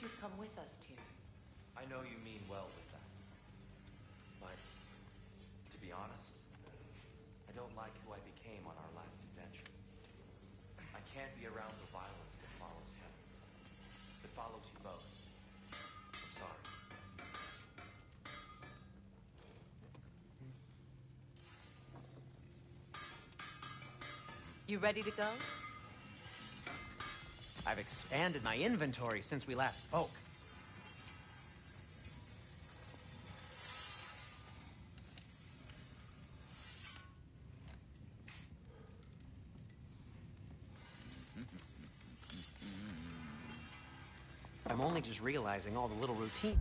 wish you'd come with us, Tyr. I know you mean well with that. But, to be honest, I don't like who I became on our last adventure. I can't be around the violence that follows him. That follows you both. I'm sorry. You ready to go? I've expanded my inventory since we last spoke. I'm only just realizing all the little routine.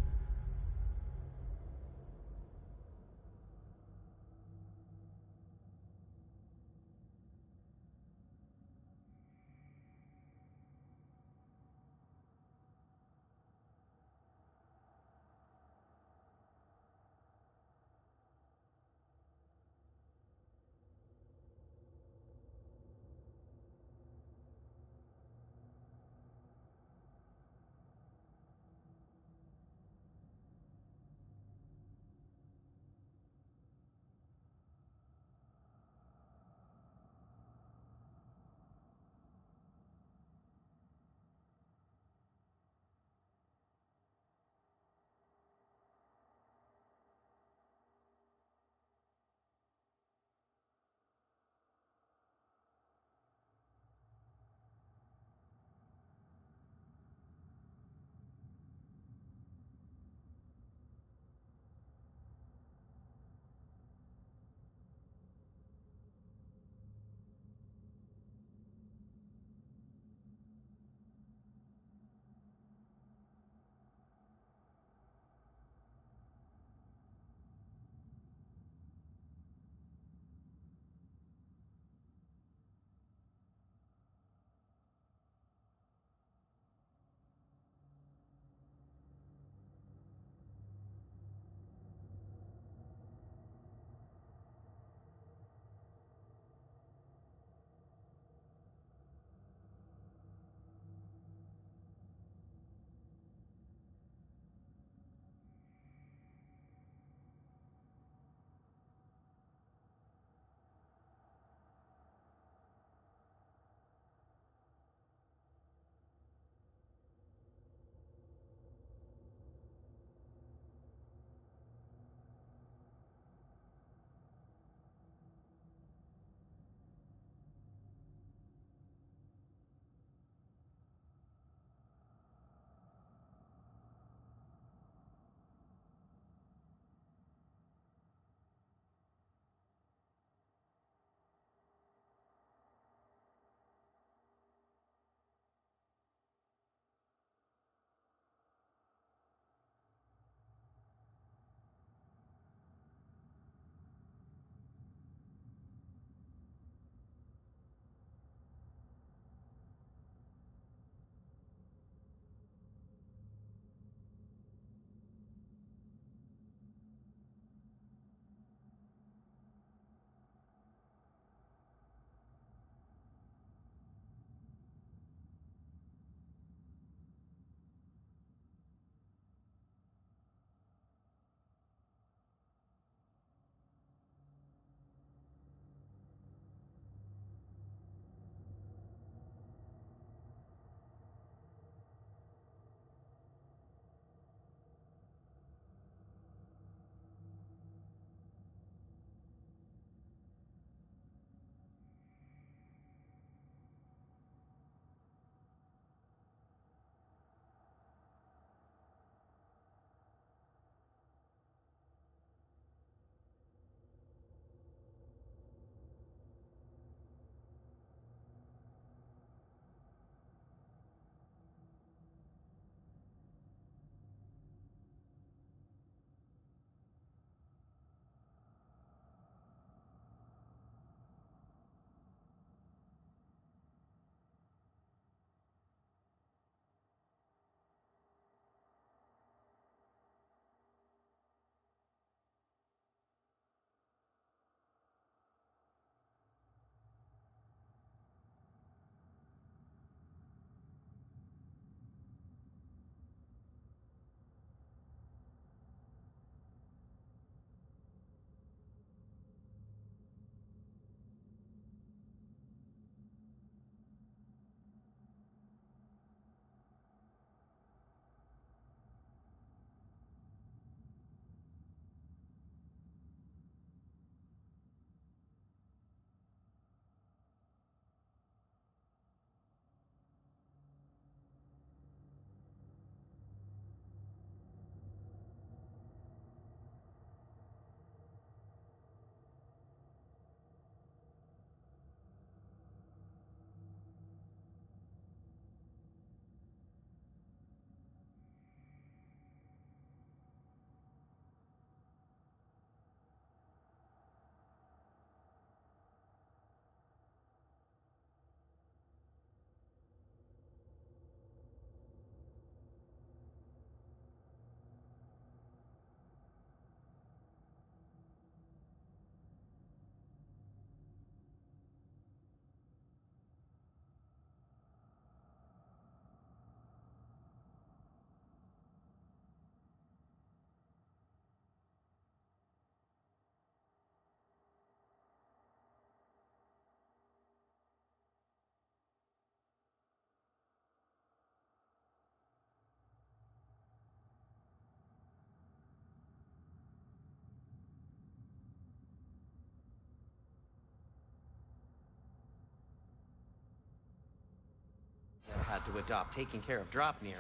I've had to adopt taking care of Dropnir.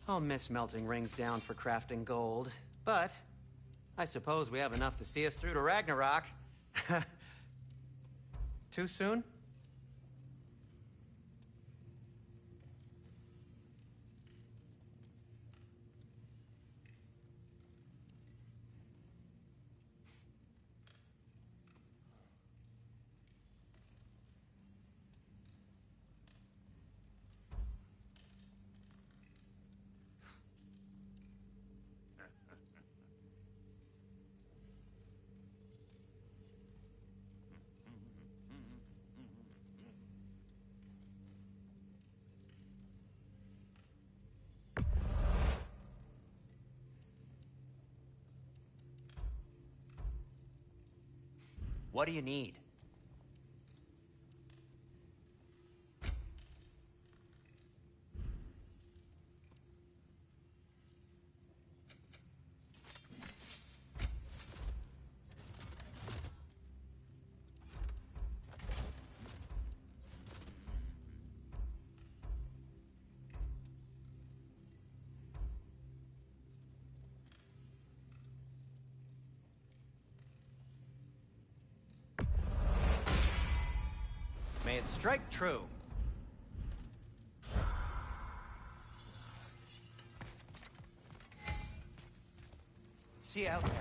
I'll miss melting rings down for crafting gold, but I suppose we have enough to see us through to Ragnarok. Too soon? What do you need? May it strike true. See you out there.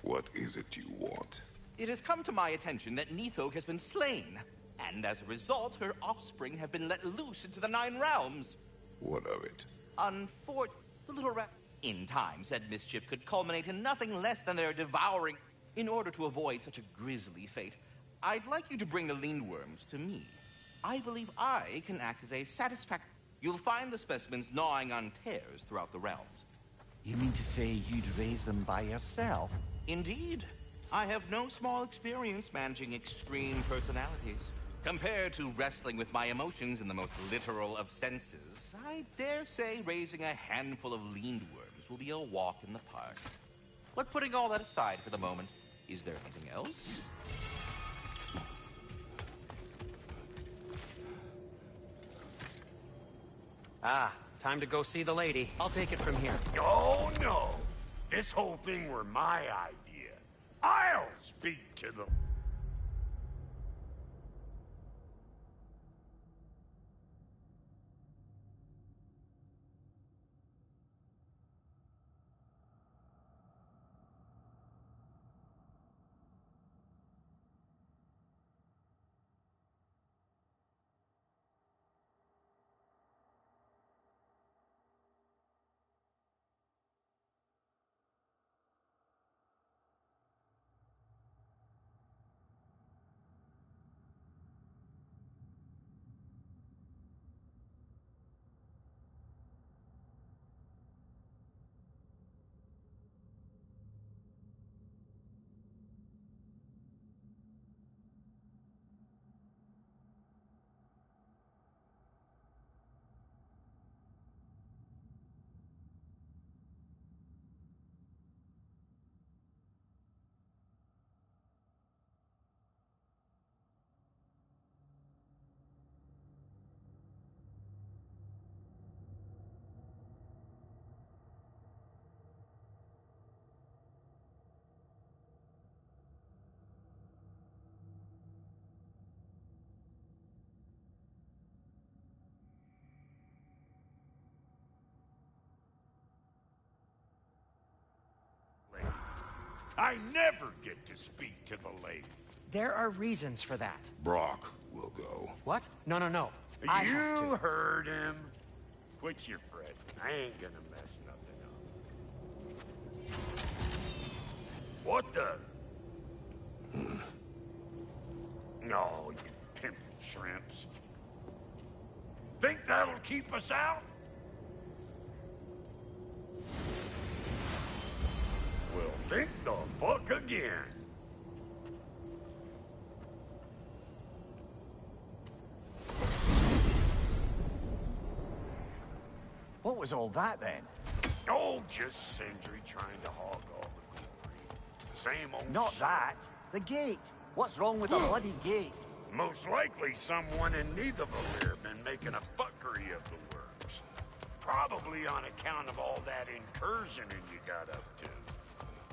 What is it you want? It has come to my attention that Nithog has been slain, and as a result, her offspring have been let loose into the Nine Realms. What of it? The little rat in time said mischief could culminate in nothing less than their devouring. In order to avoid such a grisly fate, I'd like you to bring the lindworms to me. I believe I can act as a satisfaction. You'll find the specimens gnawing on tears throughout the realms. You mean to say you'd raise them by yourself? Indeed. I have no small experience managing extreme personalities. Compared to wrestling with my emotions in the most literal of senses, I dare say raising a handful of lindworms will be a walk in the park. But putting all that aside for the moment, is there anything else? Ah, time to go see the lady. I'll take it from here. Oh, no. This whole thing were my idea. I'll speak to them. I never get to speak to the lady. There are reasons for that. Brock will go. What? No, no, no. I have You to. heard him. Quit your fretting. I ain't gonna mess nothing up. What the? No, you pimp shrimps. Think that'll keep us out? Well, think the fuck again. What was was all that then? Oh, just Sindri trying to hog all the glory. Same old Not shit. that. The gate. What's wrong with a bloody gate? Most likely someone in Nidavellir been making a fuckery of the works. Probably on account of all that incursioning you got up to.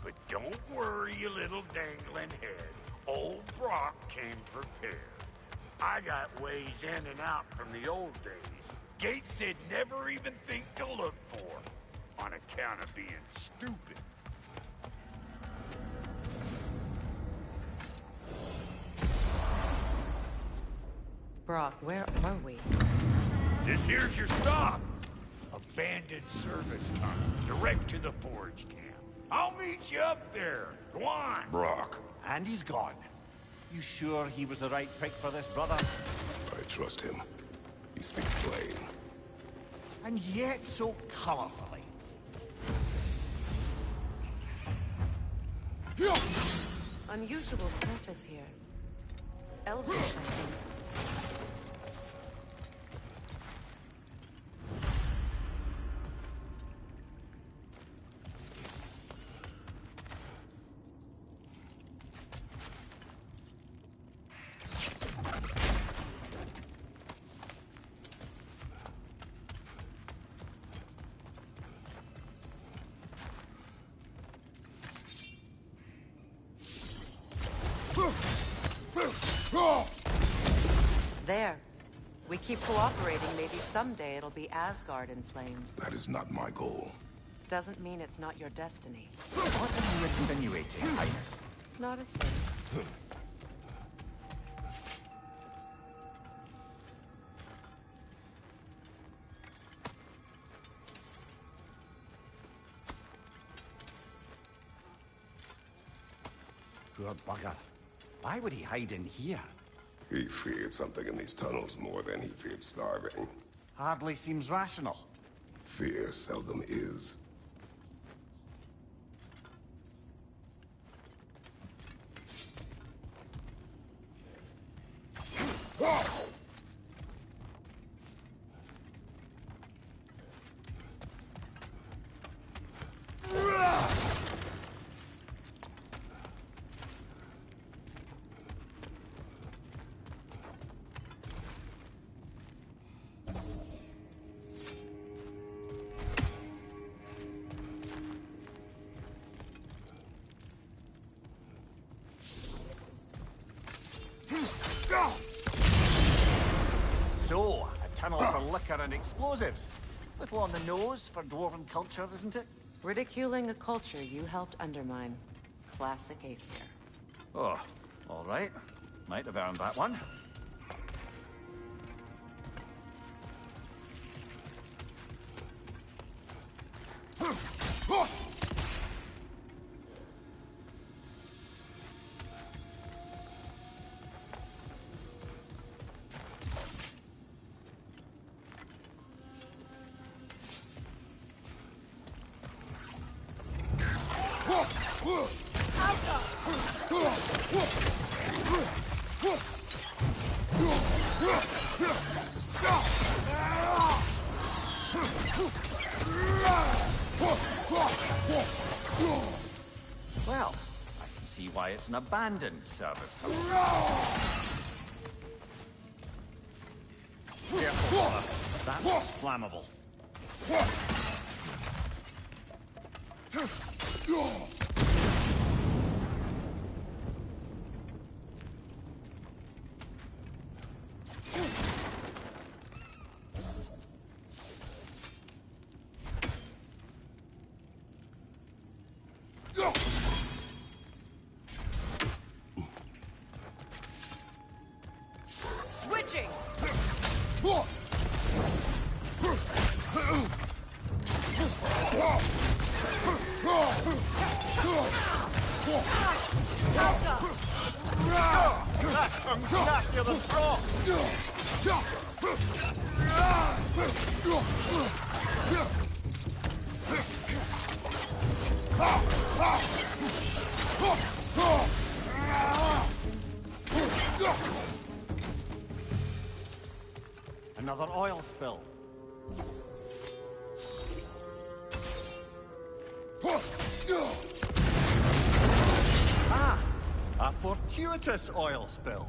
But don't worry, you little dangling head. Old Brock came prepared. I got ways in and out from the old days. Gates said never even think to look for, on account of being stupid. Brock, where are we? This here's your stop. Abandoned service tunnel, direct to the forge camp. I'll meet you up there. Go on. Brock, And he's gone. You sure he was the right pick for this, brother? I trust him. He speaks plain. And yet so colorfully. Unusual surface here. Elvish, I think. There. We keep cooperating, maybe someday it'll be Asgard in flames. That is not my goal. Doesn't mean it's not your destiny. What are you insinuating, Highness? Not a thing. Poor bugger. Why would he hide in here? He feared something in these tunnels more than he feared starving. Hardly seems rational. Fear seldom is. So, a tunnel for liquor and explosives. Little on the nose for dwarven culture, isn't it? Ridiculing a culture you helped undermine. Classic Aesir. Oh, all right. Might have earned that one. Well, I can see why it's an abandoned service tunnel. Careful, brother. That was flammable. Switching! Nastier than straw! Another oil spill. Ah, a fortuitous oil spill.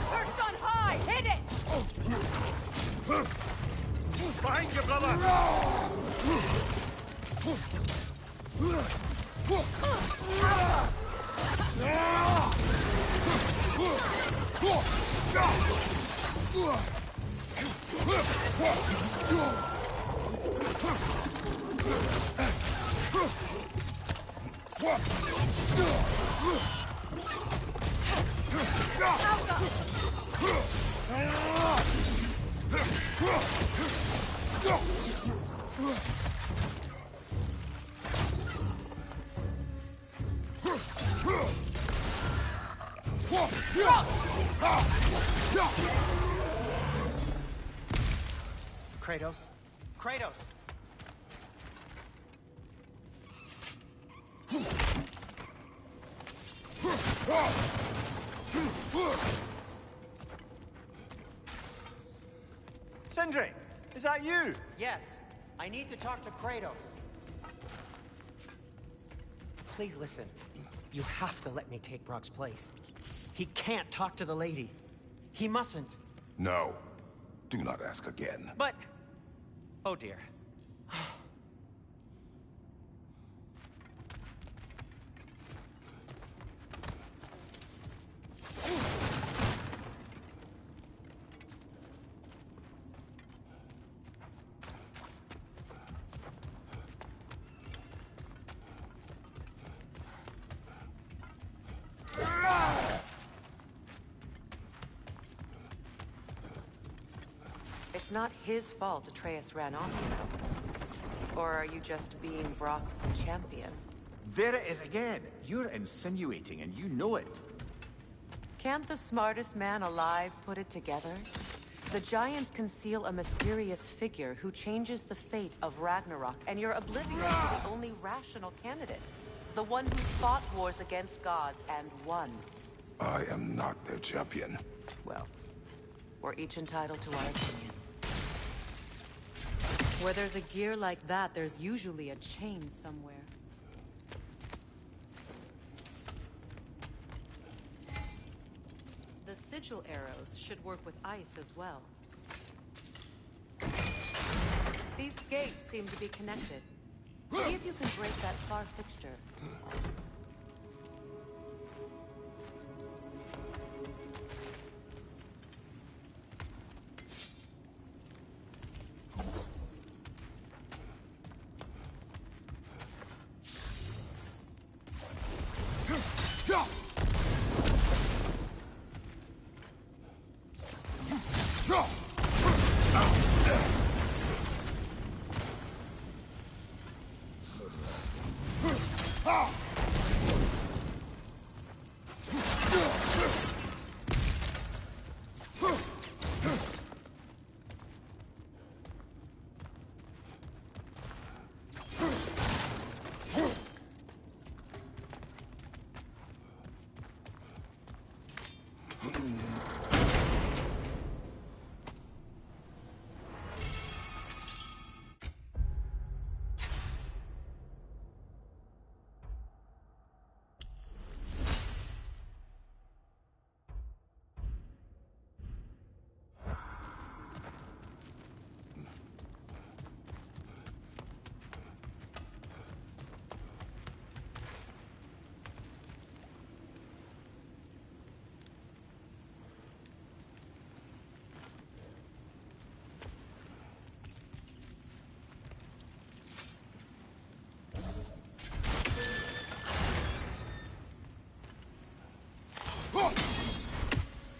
Perched on high! Hit it! Behind you, brother! Kratos? Kratos! Sindri, is that you? Yes, I need to talk to Kratos. Please listen. You have to let me take Brock's place. He can't talk to the lady. He mustn't. No. Do not ask again. But... oh dear. It's not his fault Atreus ran off, you know. Or are you just being Brock's champion? There it is again. You're insinuating, and you know it. Can't the smartest man alive put it together? The Giants conceal a mysterious figure who changes the fate of Ragnarok, and you're oblivious to the only rational candidate. The one who fought wars against gods and won. I am not their champion. Well, we're each entitled to our opinion. Where there's a gear like that, there's usually a chain somewhere. The sigil arrows should work with ice as well. These gates seem to be connected. See if you can break that far fixture.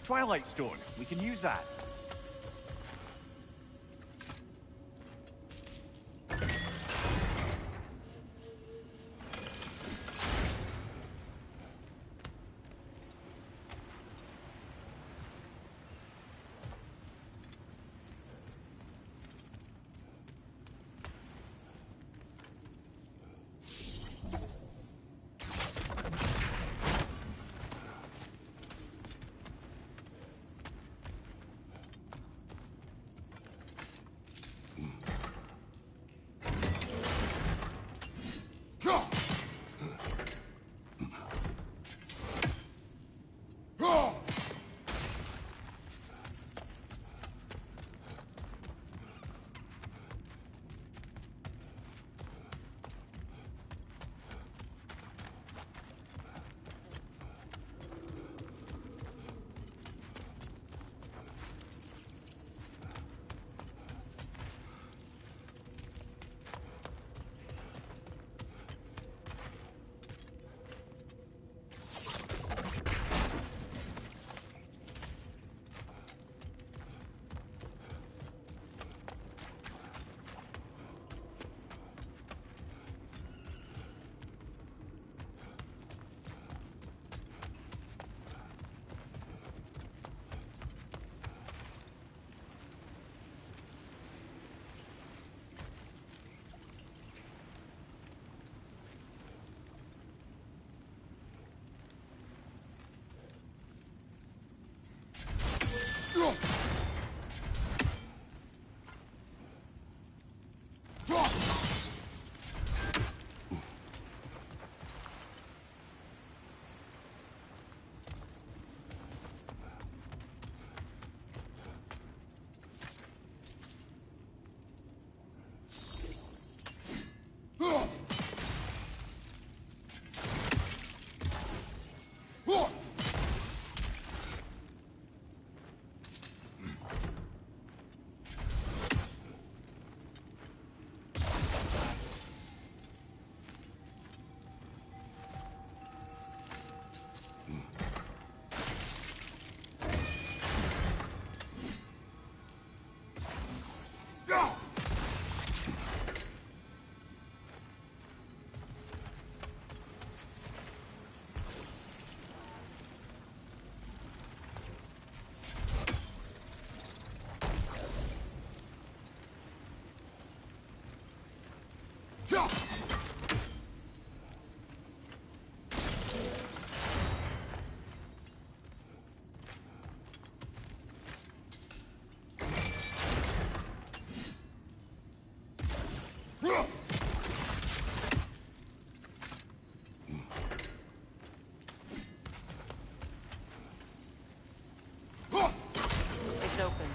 Twilight Stone. We can use that. It's open.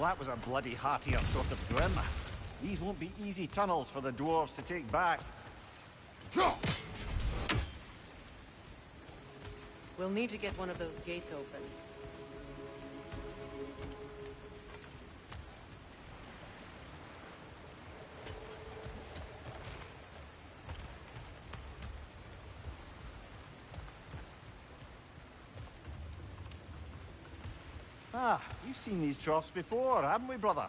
Well, that was a bloody heartier sort of grim. These won't be easy tunnels for the dwarves to take back. We'll need to get one of those gates open. Ah, we've seen these troughs before, haven't we, brother?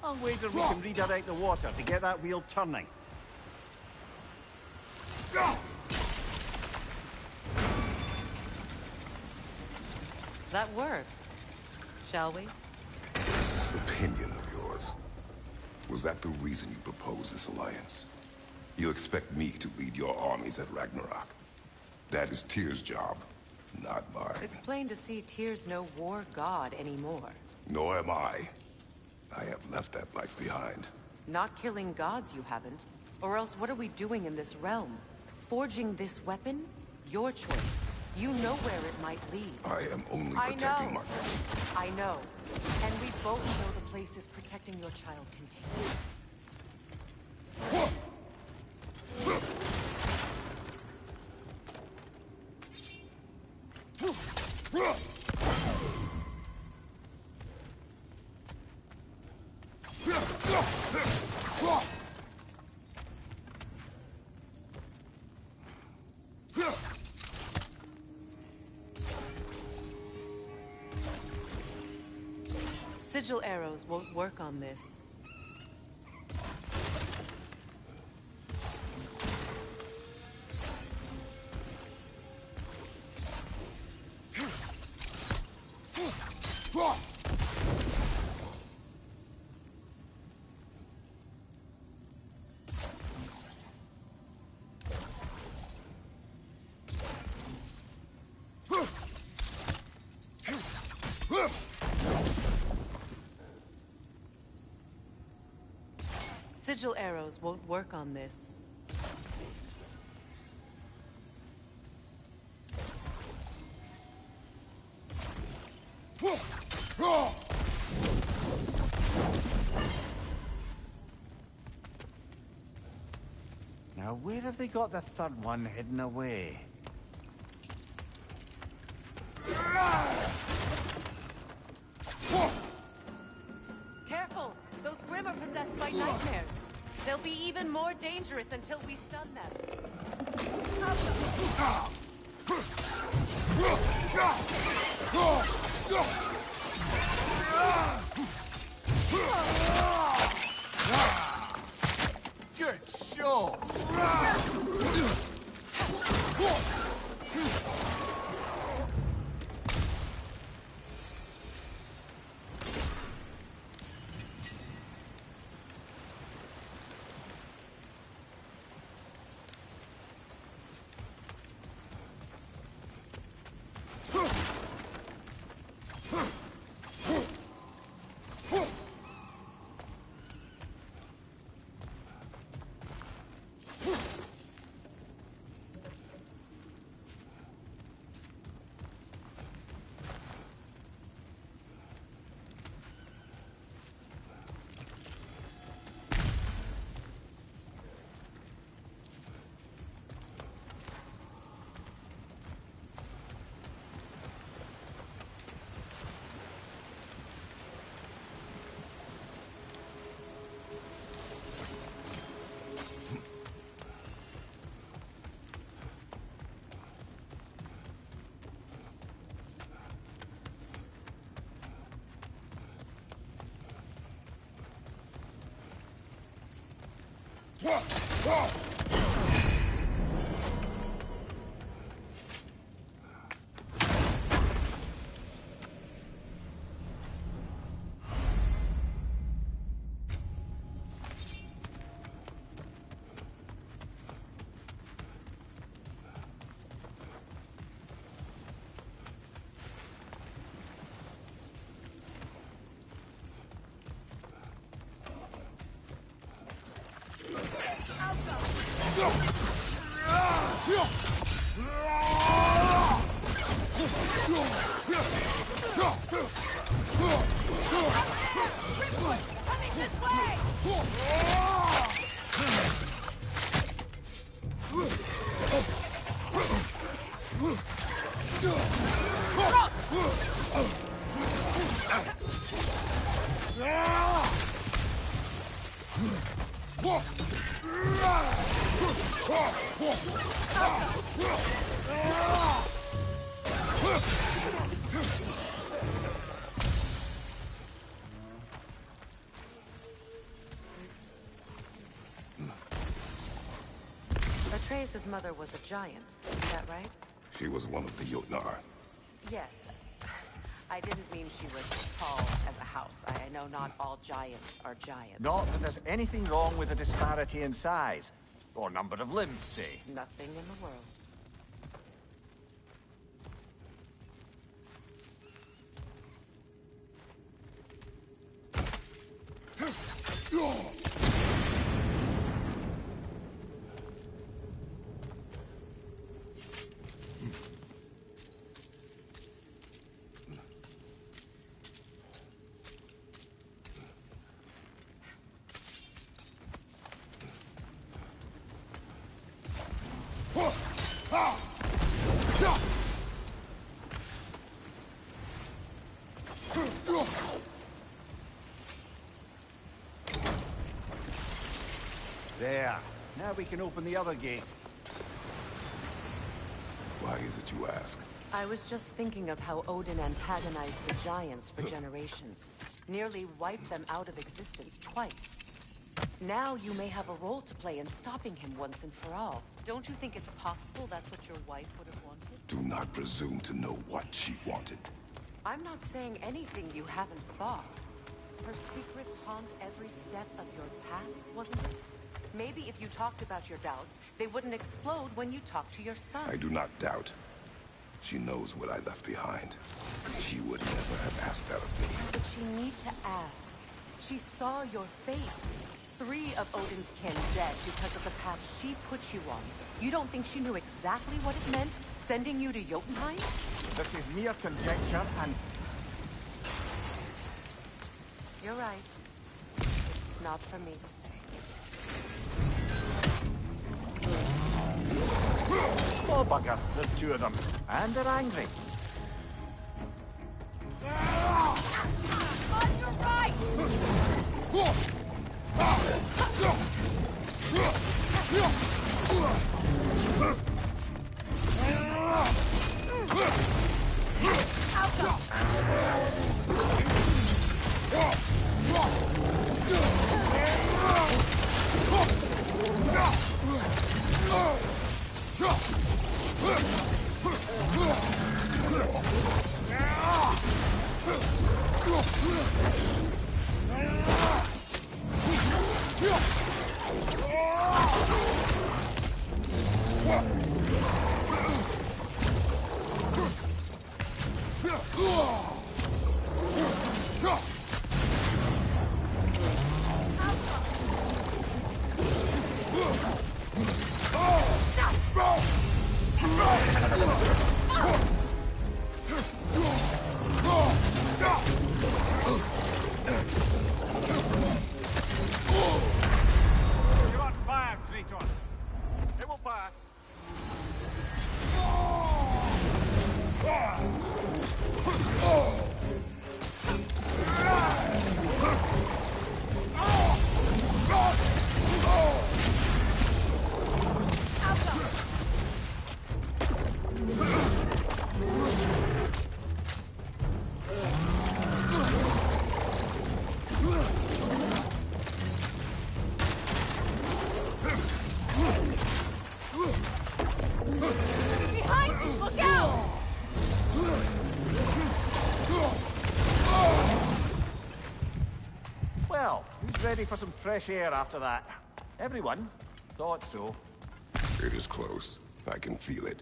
I'll wager we can redirect the water to get that wheel turning. That worked. Shall we? This opinion of yours, was that the reason you proposed this alliance? You expect me to lead your armies at Ragnarok? That is Tyr's job, not mine. It's plain to see Tyr's no war god anymore. Nor am I. I have left that life behind. Not killing gods, you haven't. Or else what are we doing in this realm? Forging this weapon? Your choice. You know where it might lead. I am only protecting my... I know. And we both know the places protecting your child contain. Sigil arrows won't work on this. Sigil arrows won't work on this. Now, where have they got the third one hidden away? Careful! Those Grim are possessed by nightmares. They'll be even more dangerous until we stun them. Good show! Atreus' mother was a giant, is that right? She was one of the Jotnar. Yes. I didn't mean she was tall as a house. I know not all giants are giants. Not that there's anything wrong with the disparity in size. Or number of limbs, say. Nothing in the world. There. Now we can open the other gate. Why is it you ask? I was just thinking of how Odin antagonized the giants for generations. Nearly wiped them out of existence twice. Now you may have a role to play in stopping him once and for all. Don't you think it's possible that's what your wife would have wanted? Do not presume to know what she wanted. I'm not saying anything you haven't thought. Her secrets haunt every step of your path, wasn't it? Maybe if you talked about your doubts, they wouldn't explode when you talked to your son. I do not doubt. She knows what I left behind. She would never have asked that of me. But she need to ask. She saw your fate. 3 of Odin's kin dead because of the path she put you on. You don't think she knew exactly what it meant, sending you to Jotunheim? This is mere conjecture and... You're right. It's not for me to say. Oh, bugger. There's 2 of them. And they're angry. On your right! You're on fire, Kratos. It will pass. Behind you! Look out! Well, who's ready for some fresh air after that? Everyone? Thought so. It is close. I can feel it.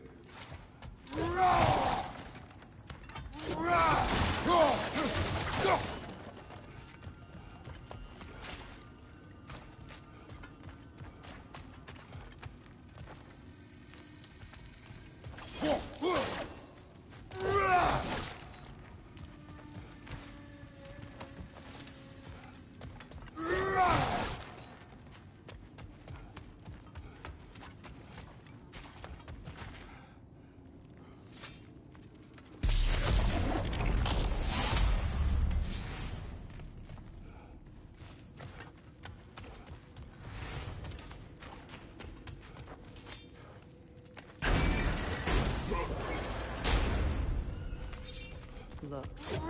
Look,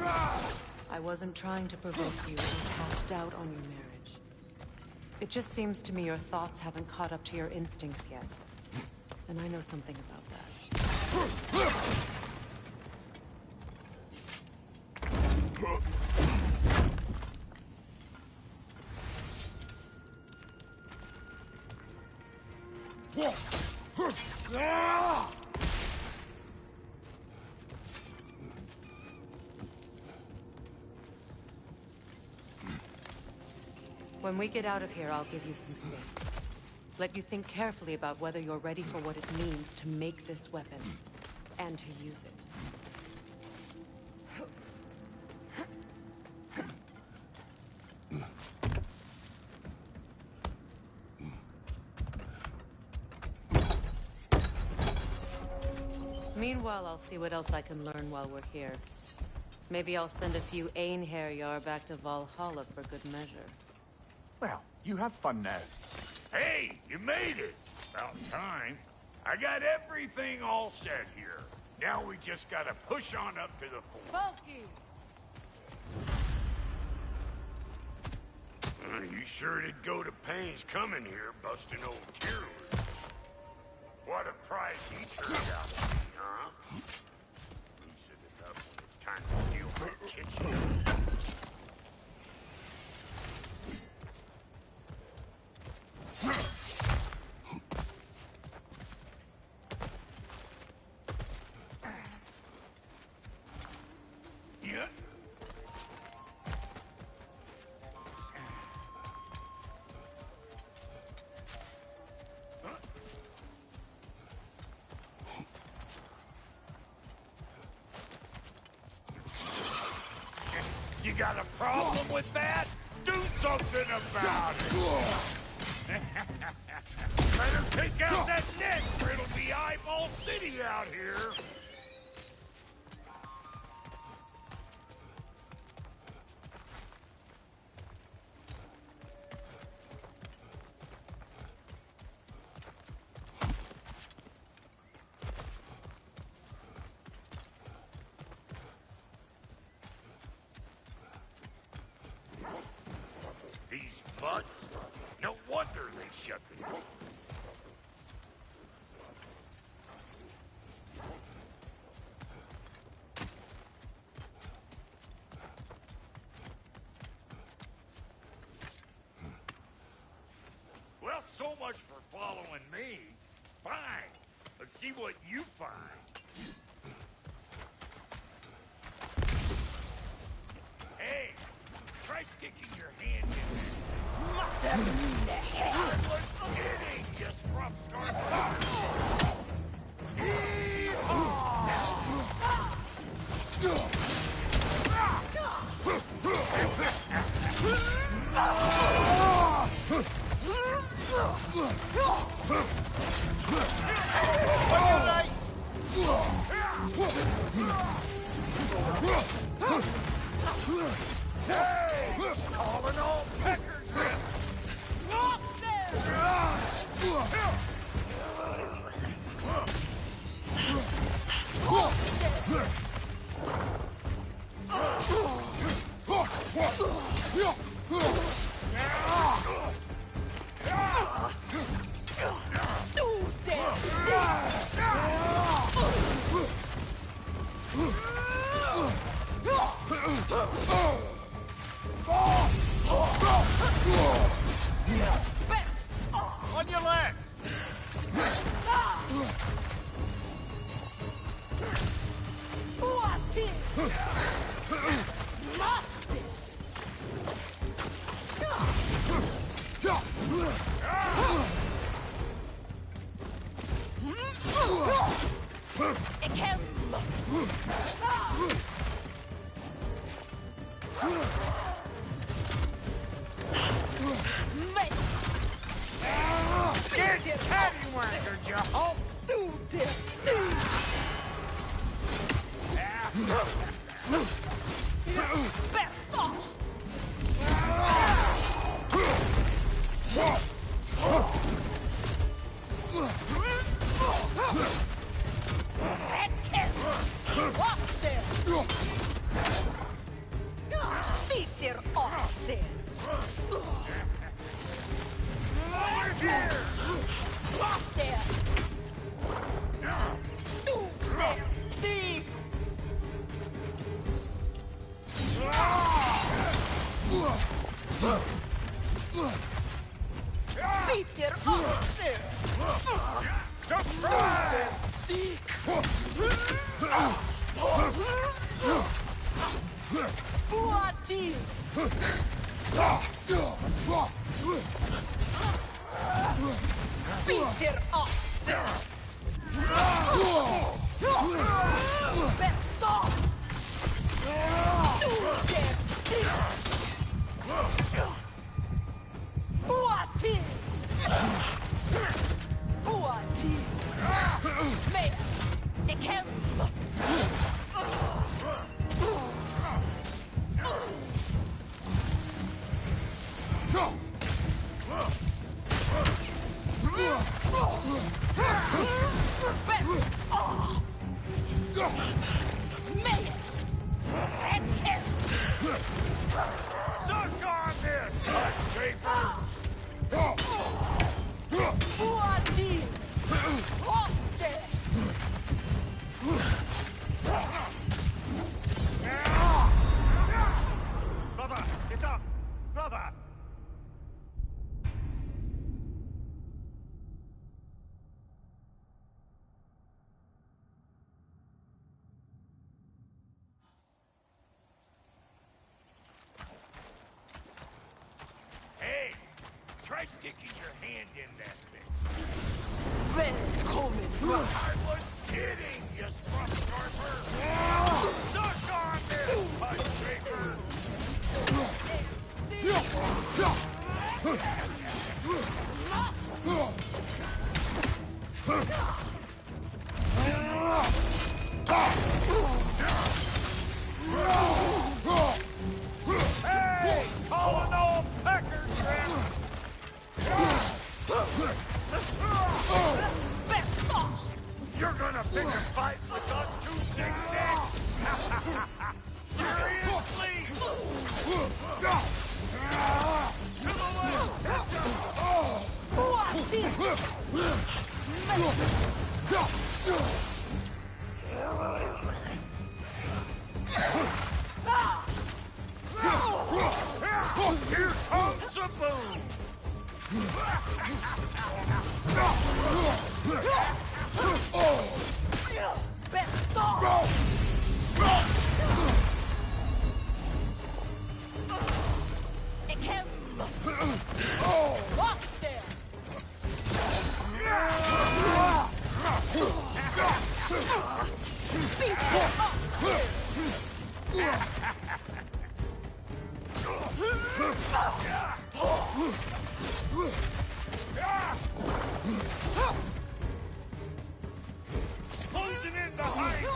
I wasn't trying to provoke you or cast doubt on your marriage. It just seems to me your thoughts haven't caught up to your instincts yet. And I know something about that. When we get out of here, I'll give you some space. Let you think carefully about whether you're ready for what it means to make this weapon, and to use it. Meanwhile, I'll see what else I can learn while we're here. Maybe I'll send a few Einherjar back to Valhalla for good measure. Well, you have fun now. Hey, you made it! About time. I got everything all set here. Now we just gotta push on up to the fort. Funky! You sure did go to pains coming here, busting old Tyr. What a prize he turned out to be, huh? Lucid enough when it's time to deal with the kitchen. Yeah. You got a problem with that? Do something about it! Better take out that net, or it'll be Eyeball City out here! These mutts? No wonder they shut the door. Well, so much for following me. Fine. Let's see what you find. Hey, try sticking your hand in there. It ain't just rough start. Hey! Calling all peckers in! On your left! Get catty-wankered, you hulk! Peter Oxer! Buati! Peter Oxer! Besto! Buati! Buati! Mer! Ekem! Suck on this, Shaper! Buati! Oxer! Brother, get up! Brother! Hey! Try sticking your hand in that thing. Välkommen! I was kidding, you scrub scarper! Suck on this, Punch Shaper! Hey! Calling all pecker trip! You're gonna pick a fight with us two zigzags? Seriously? To the left! Here comes the boom! Closing in behind you!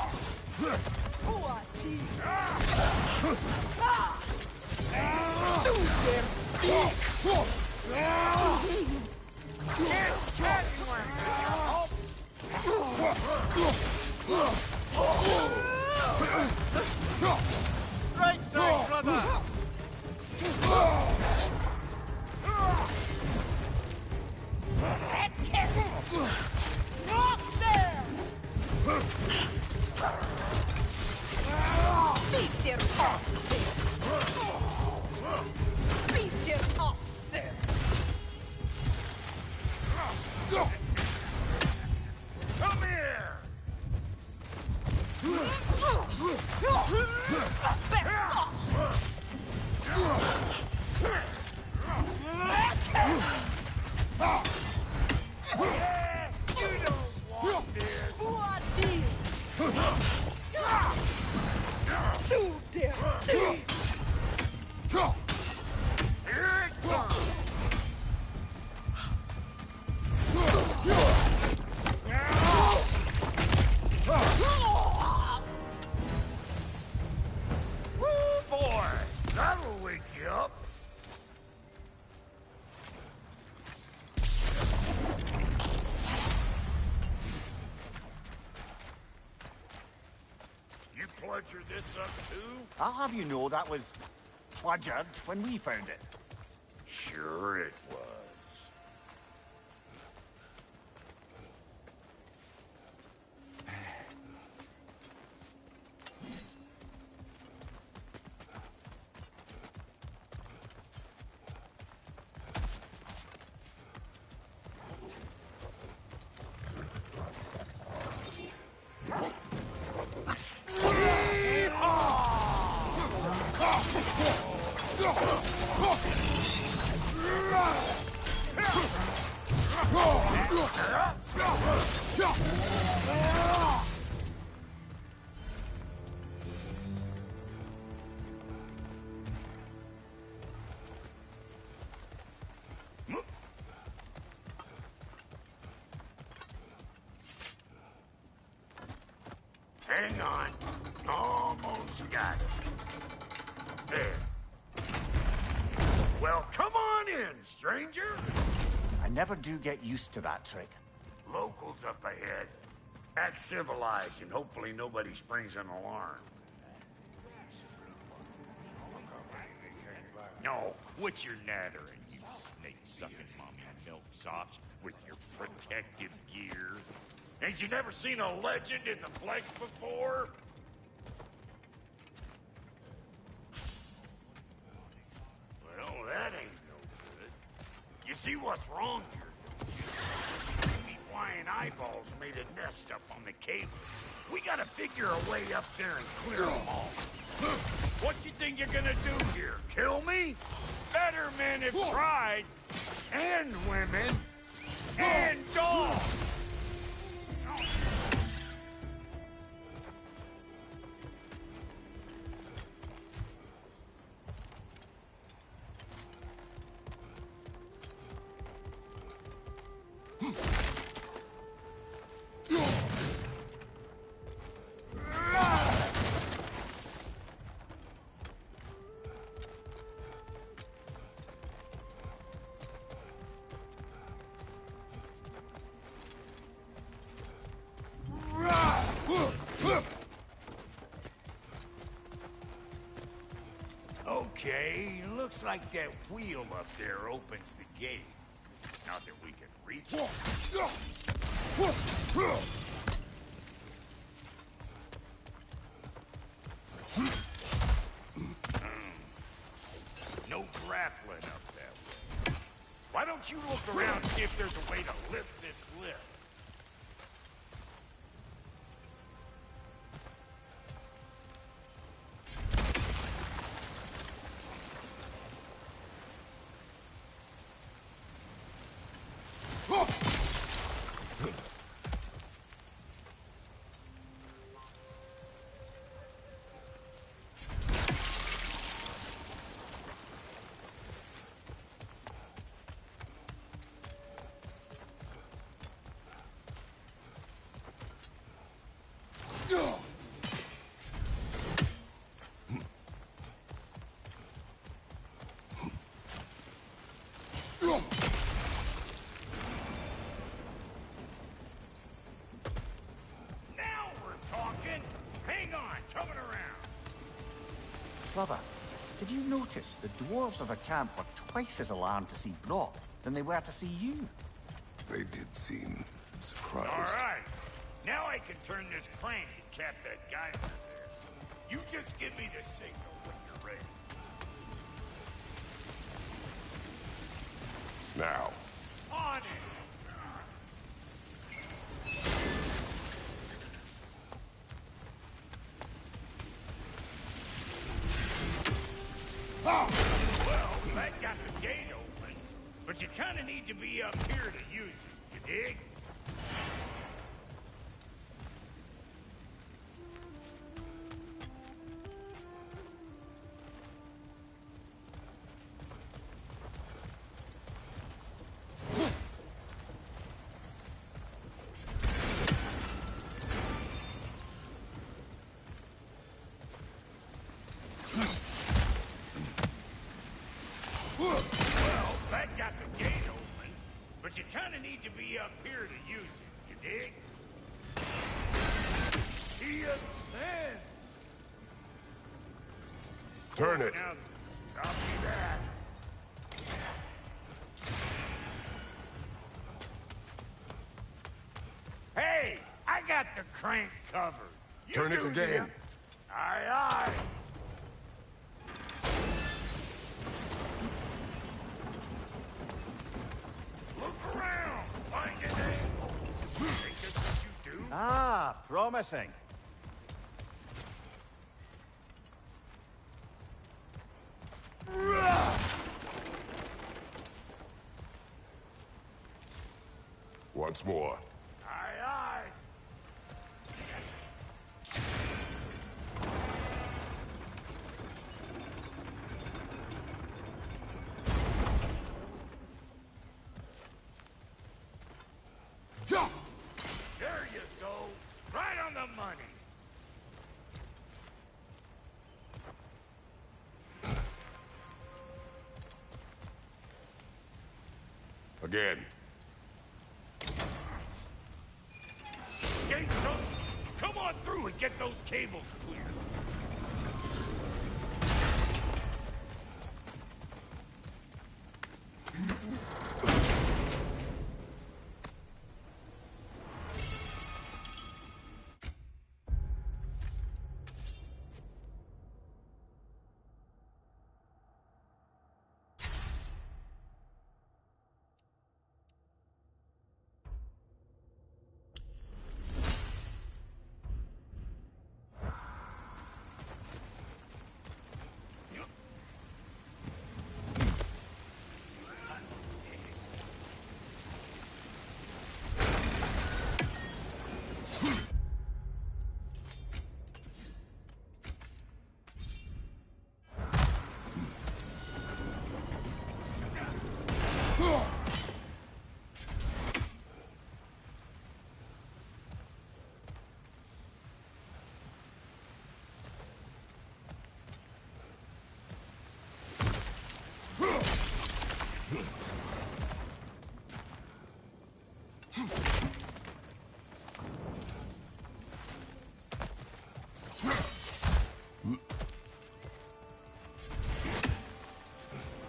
Right side, brother! Peter Oxer! Peter Oxer! Come here! Yeah, you don't want this! Here it comes! Woo, boy! That'll wake you up! You bludgered this up too? I'll have you know that was bludgered when we found it. Sure it was. Hang on. Almost got it. There. Well, come on in, stranger. I never do get used to that trick. Locals up ahead. Act civilized, and hopefully nobody springs an alarm. No, quit your nattering, you snake-sucking mommy milksops with your protective gear. Ain't you never seen a legend in the flesh before? Well, that ain't no good. You see what's wrong here? Maybe flying eyeballs made a nest up on the cable. We gotta figure a way up there and clear them all. What you think you're gonna do here? Kill me? Better men have tried. And women. And dogs. Okay, looks like that wheel up there opens the gate. Not that we can reach it. No grappling up that way. Why don't you look around and see if there's a way to lift this lift? Brother, did you notice the dwarves of the camp were twice as alarmed to see Brock than they were to see you? They did seem surprised. All right. Now I can turn this crank and cap that geyser there. You just give me the signal when you're ready. Now. On it! Well, that got the gate open, but you kind of need to be up here to use it, you dig? Well, that got the gate open, but you kind of need to be up here to use it, you dig? He ascends! Turn it. Now, copy that. Hey, I got the crank covered. You Turn it do again. you. Aye, aye. Look around. Find an angle. Think that's what you do? Ah, promising. Once more. Aye, aye. There you go. Right on the money. Again. Gates up! Come on through and get those cables clear.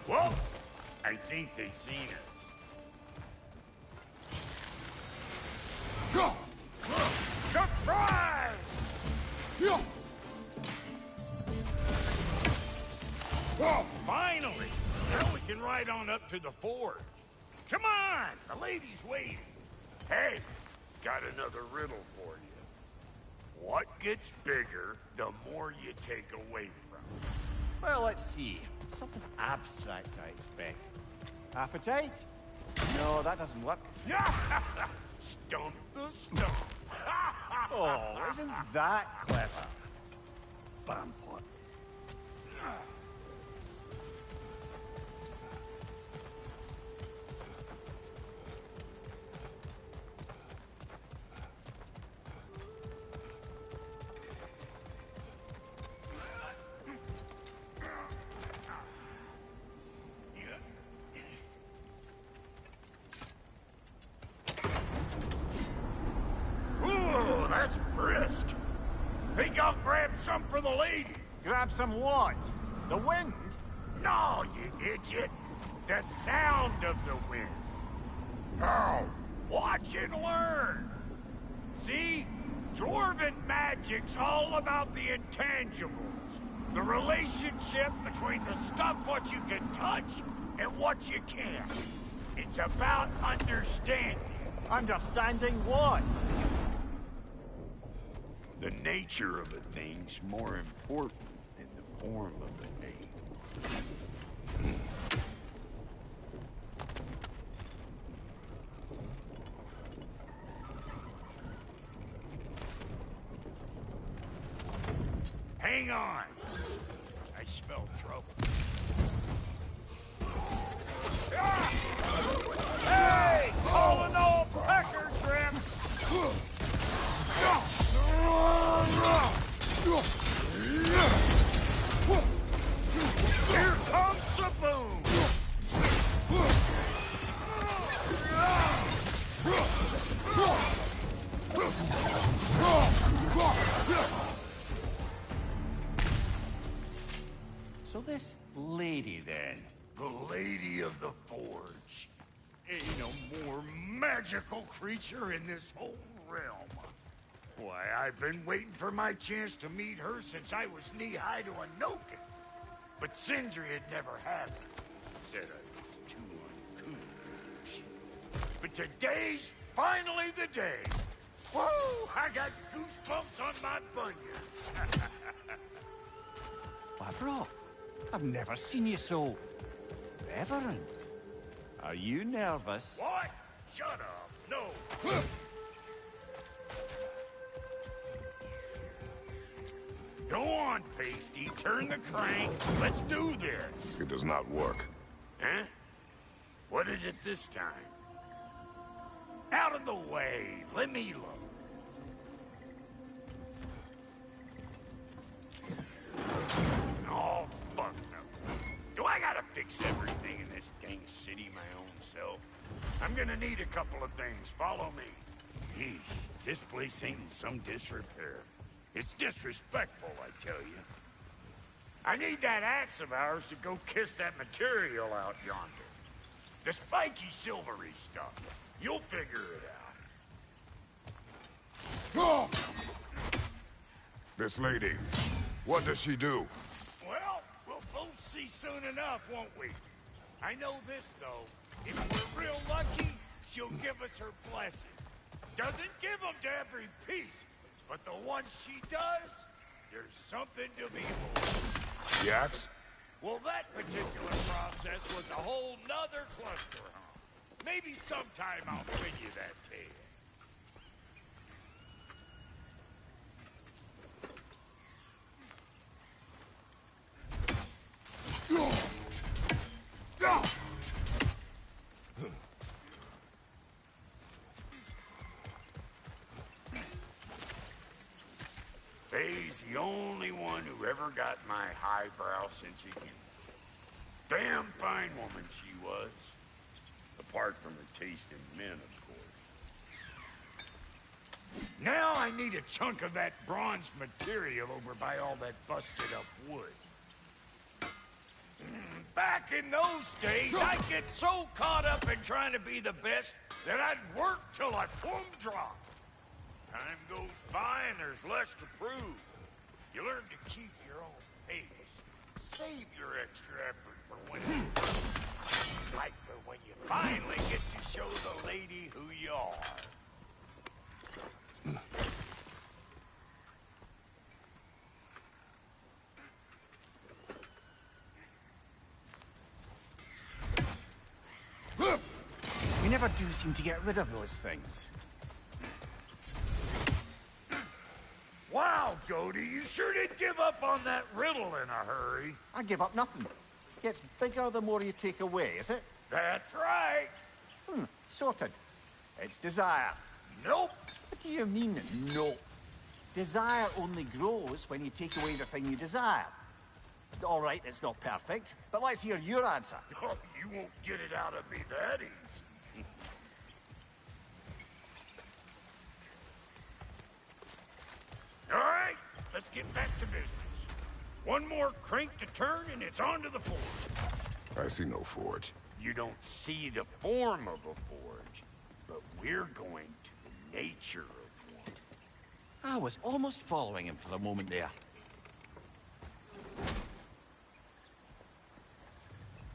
Well, I think they seen us. Surprise! Finally! Now we can ride on up to the forge. Come on! The lady's waiting. Hey, got another riddle for you. What gets bigger the more you take away from it? Well, let's see. Something abstract, I expect. Appetite? No, that doesn't work. Stump the stump. Oh, isn't that clever? Vampire. Ooh, that's brisk. Think I'll grab some for the lady. Grab some what? The wind? No, you idiot. The sound of the wind. How? Watch and learn. See? Dwarven magic's all about the intangibles. The relationship between the stuff what you can touch and what you can't. It's about understanding. Understanding what? The nature of a thing's more important than the form of a thing. Hang on. I smell trouble. Ah! Hey! Calling all pecker shrimp! Here comes the boom! So this lady, then? The Lady of the Forge. Ain't no more magical creature in this whole realm. Why, I've been waiting for my chance to meet her since I was knee-high to a Noken. But Sindri had never had it. Said I was too uncouth. But today's finally the day. Woo! I got goosebumps on my bunions. Why, bro, I've never seen you so reverent. Are you nervous? What? Shut up. No. Go on, Pasty. Turn the crank. Let's do this. It does not work. Huh? What is it this time? Out of the way. Let me look. Oh, fuck no. Do I gotta fix everything in this dang city my own self? I'm gonna need a couple of things. Follow me. Yeesh, this place ain't in some disrepair. It's disrespectful, I tell you. I need that axe of ours to go kiss that material out yonder. The spiky, silvery stuff. You'll figure it out. This lady, what does she do? Well, we'll both see soon enough, won't we? I know this, though. If we're real lucky, she'll give us her blessing. Doesn't give them to every piece, but the ones she does, there's something to behold. The axe? Well, that particular process was a whole nother cluster, huh? Maybe sometime I'll bring you that tale. Faye's the only one who ever got my highbrow sense of humor. Damn fine woman she was. Apart from her taste in men, of course. Now I need a chunk of that bronze material over by all that busted up wood. Back in those days, I'd get so caught up in trying to be the best that I'd work till I plumb dropped. Time goes by and there's less to prove. You learn to keep your own pace. Save your extra effort for when like for when you finally get to show the lady who you are. We never do seem to get rid of those things. Wow, Goody, you sure did give up on that riddle in a hurry. I give up nothing. Gets bigger the more you take away, is it? That's right. Sorted. It's desire. Nope. What do you mean, no? Desire only grows when you take away the thing you desire. All right, it's not perfect, but let's hear your answer. Oh, you won't get it out of me that easy. All right, let's get back to business. One more crank to turn and it's on to the forge. I see no forge. You don't see the form of a forge, but we're going to the nature of one. I was almost following him for a moment there.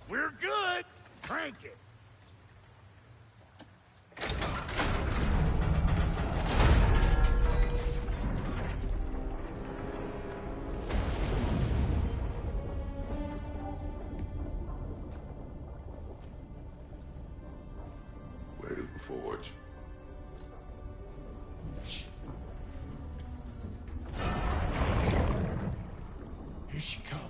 We're good. Crank it. Where's the forge? Here she comes.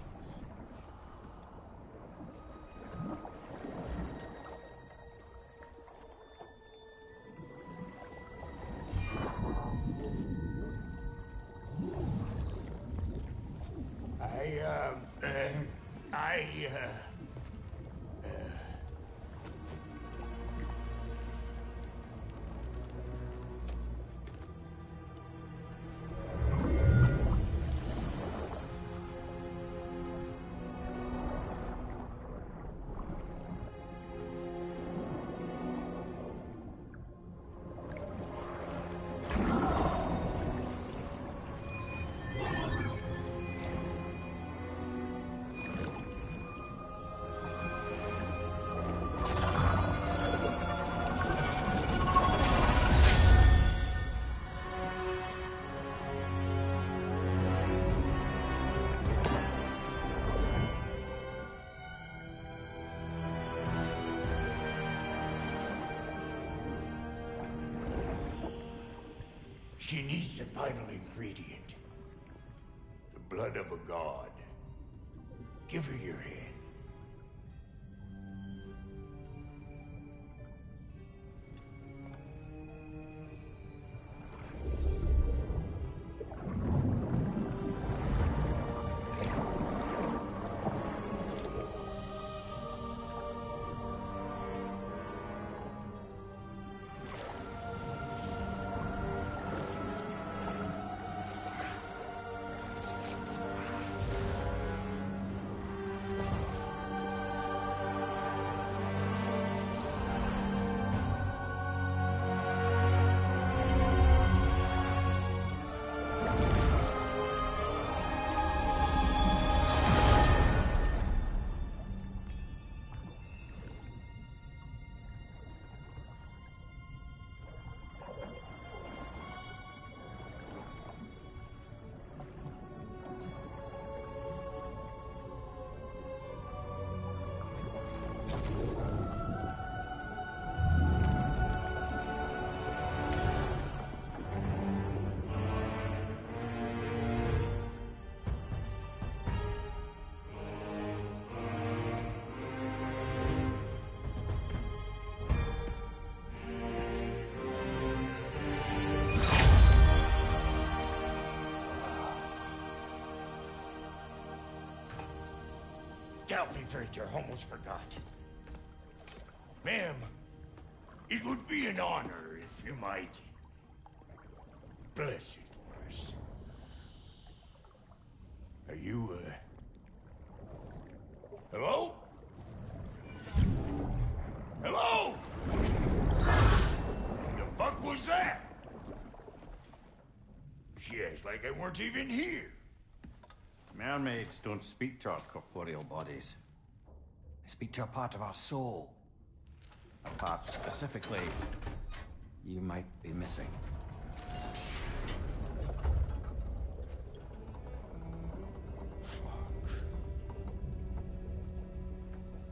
She needs the final ingredient. The blood of a god. Give her your hand. Infiltrator, almost forgot. Ma'am, it would be an honor if you might bless it for us. Are you, hello? Hello? The fuck was that? She acts like I weren't even here. Mermaids don't speak to our corporeal bodies. They speak to a part of our soul. A part specifically you might be missing.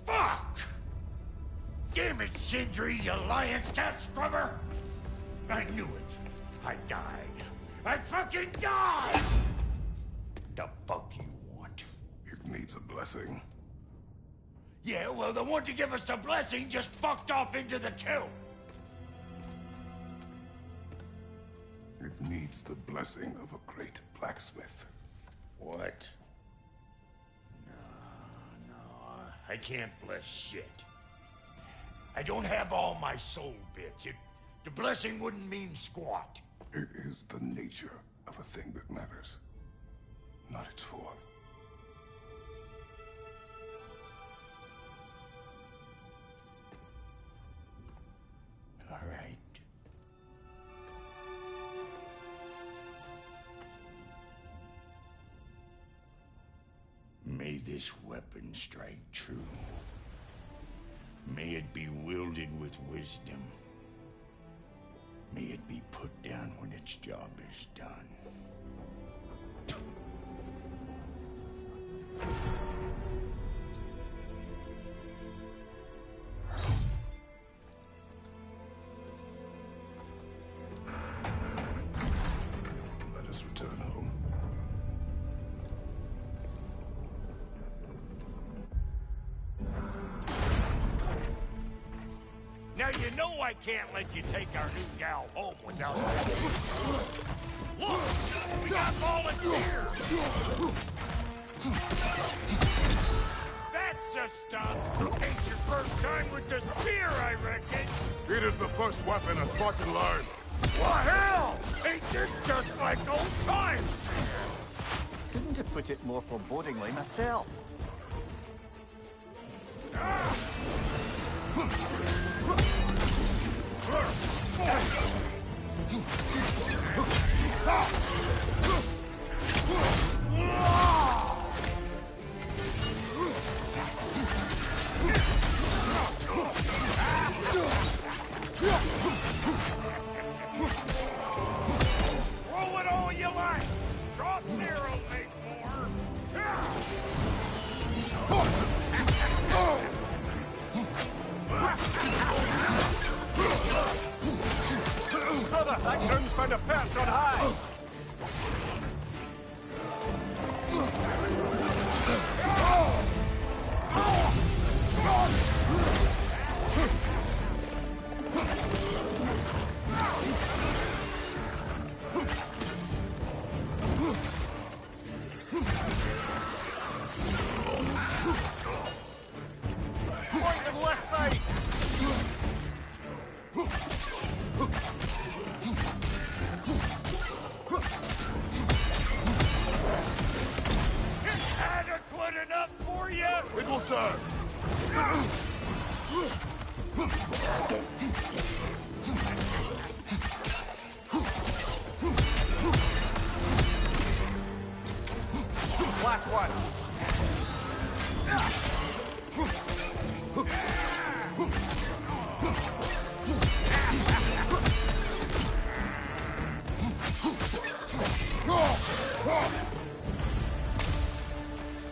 Fuck! Damn it, Sindri, you lion cat scrubber! I knew it. I died. I fucking died! The fuck you want? It needs a blessing. Yeah, well, the one to give us the blessing just fucked off into the tomb. It needs the blessing of a great blacksmith. What? No, I can't bless shit. I don't have all my soul bits. The blessing wouldn't mean squat. It is the nature of a thing that matters, not its form. All right. May this weapon strike true. May it be wielded with wisdom. May it be put down when its job is done. Let us return home. Now you know I can't let you take our new gal home without that. Look! We got volunteers! That's a stunt! Ain't your first time with the spear, I reckon! It is the first weapon a Spartan learned. What hell? Ain't this just like old times? Couldn't have put it more forebodingly myself. Throw it all you like! Drop arrows make more! Brother, that groom's found a perch on high! Point of left side! Adequate enough for you? It will serve. Last one!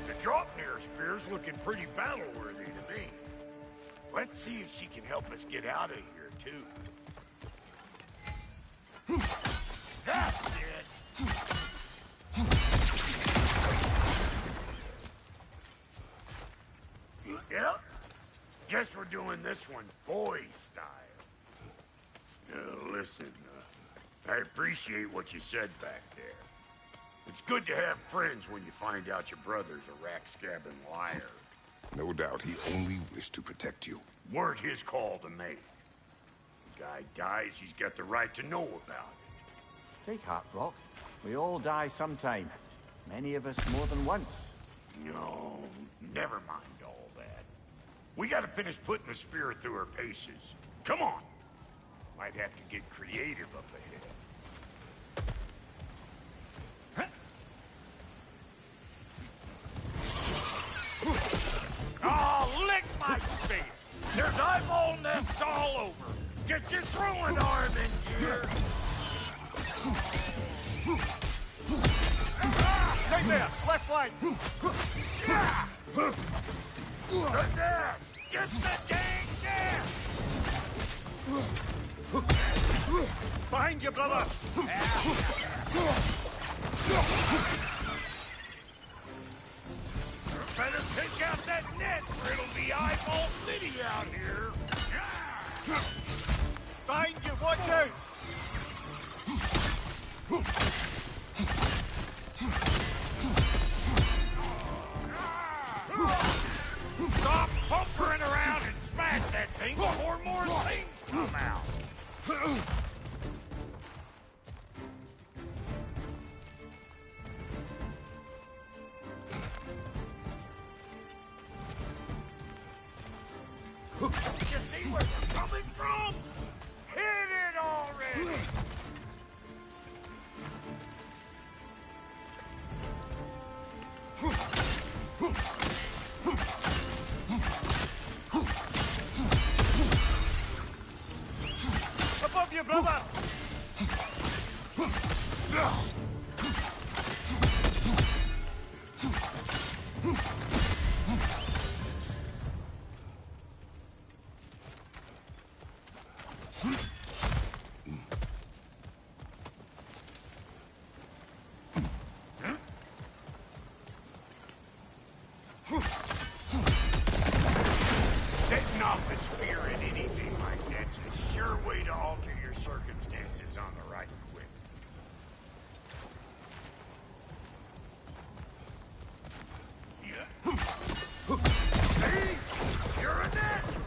The Dropnir spear's looking pretty battle-worthy to me. Let's see if she can help us get out of here, too. That's it! Yep. Guess we're doing this one boy style. Listen, I appreciate what you said back there. It's good to have friends when you find out your brother's a rack-scabbing liar. No doubt he only wished to protect you. Weren't his call to make. The guy dies, he's got the right to know about it. Take heart, Brock. We all die sometime. Many of us more than once. No, never mind all that. We gotta finish putting the spear through her paces. Come on! Might have to get creative up ahead. Oh, lick my face! There's eyeball nests all over! Get your throwing arm in gear! Right there! Left flank! Yeah! The dash! Get the dang dash! Behind you, brother! Better take out that nest or it'll be eyeball city out here! Behind you, watch out! Stop pumpering around and smash that thing before more things come out! You see where we're coming from? Hit it already! Above you, brother! Setting off a spear in anything like that's a sure way to alter your circumstances on the right quick. Yeah. See? You're a natural!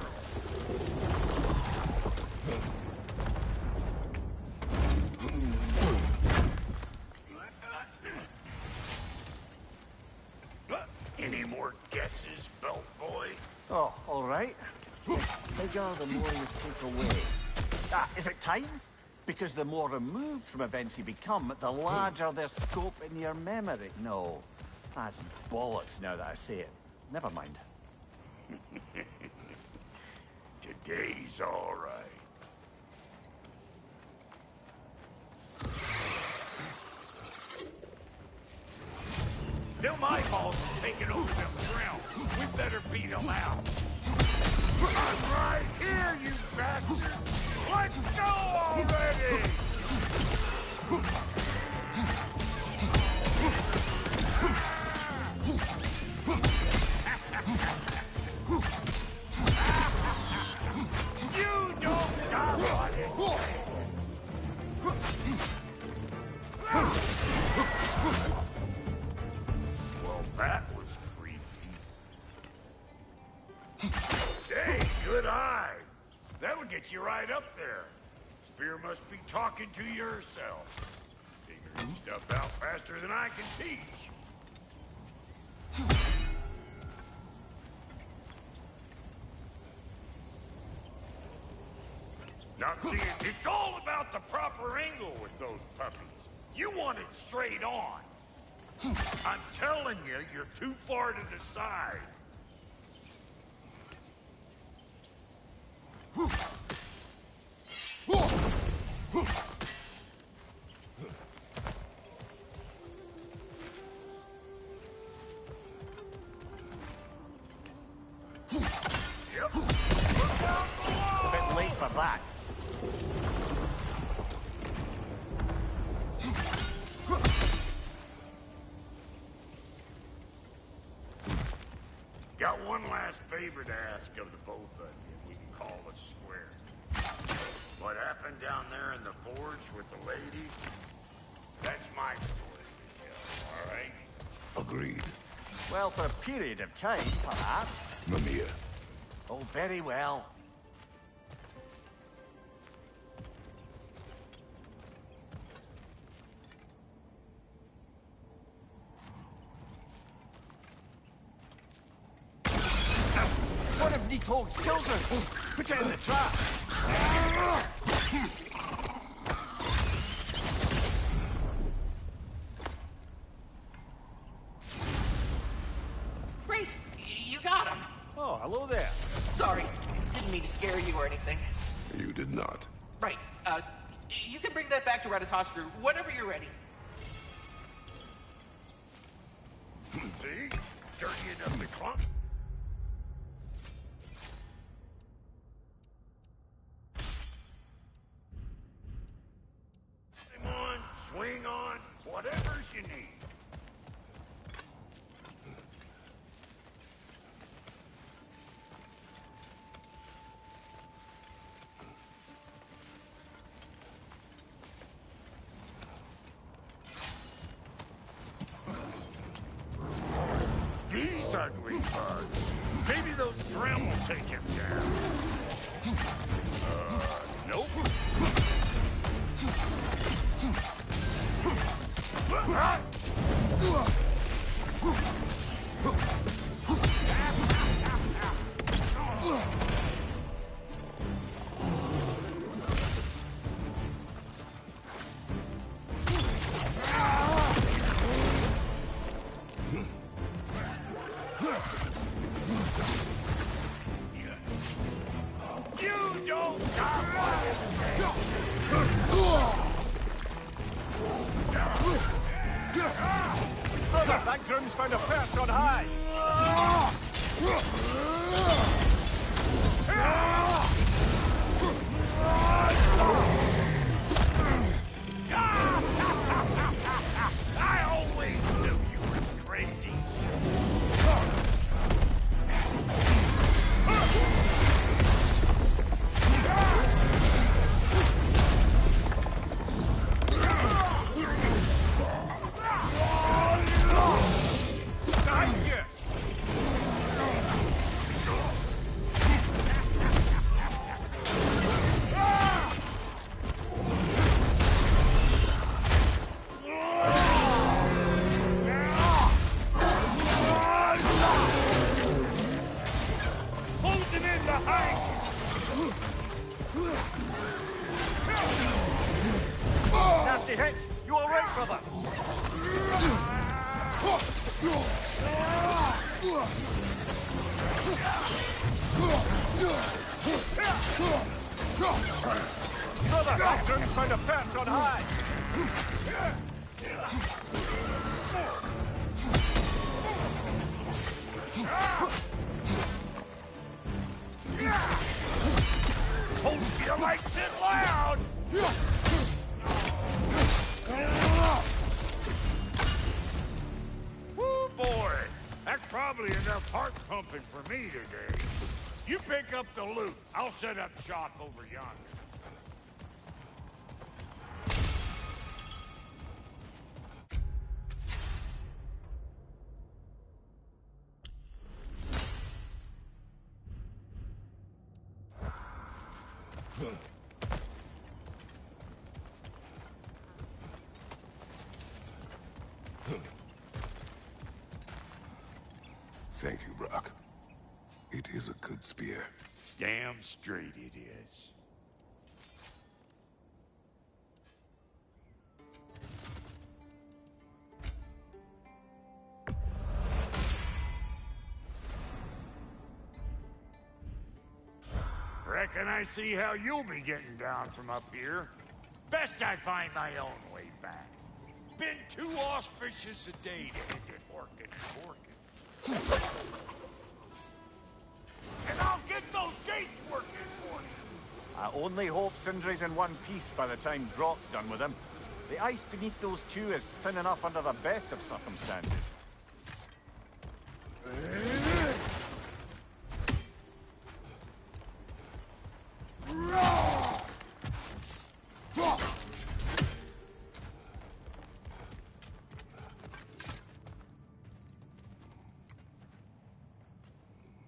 Any more guesses, belt boy? Oh, all right. The bigger, the more you take away. Ah, is it time? Because the more removed from events you become, the larger their scope in your memory. No, that's bollocks now that I say it. Never mind. Today's all right. Them eyeballs are taking over them realms. We better beat them out. I'm right here, you bastard! Let's go already! You don't stop on it! Well, that was creepy. Hey, good eye. That'll get you right up there. Spear must be talking to yourself. Figuring stuff out faster than I can teach. Not seeing, it's all about the proper angle with those puppies. You want it straight on. I'm telling you, you're too far to the side. Yep. Look out below! A bit late for that. Got one last favor to ask of the both of you, and we can call it square. What happened down there in the forge with the lady? That's my story to tell, all right? Agreed. Well, for a period of time, perhaps. Mimir. Oh, very well. One of Nidhogg's children! Put it in the trap! Great! You got him! Oh, hello there. Sorry, didn't mean to scare you or anything. You did not. Right, you can bring that back to Ratatoskr whenever you're ready. See? Dirty enough to clump. On, swing on, whatever's you need. These ugly bugs. Maybe those Thrym will take him down. Nope. You don't got Brother, that groom's found a perch on high! I always knew you were crazy. Closing in behind Nasty hit! You alright, brother? Brother, that groom's found a perch on high! Hope you likes it loud! Woo, boy! That's probably enough heart pumping for me today. You pick up the loot. I'll set up shop over yonder. Thank you, Brock. It is a good spear. Damn straight it is. Reckon I see how you'll be getting down from up here. Best I find my own way back. Been too auspicious a day to end it working and working. And I'll get those gates working for you. I only hope Sindri's in one piece by the time Grok's done with him. The ice beneath those two is thin enough under the best of circumstances.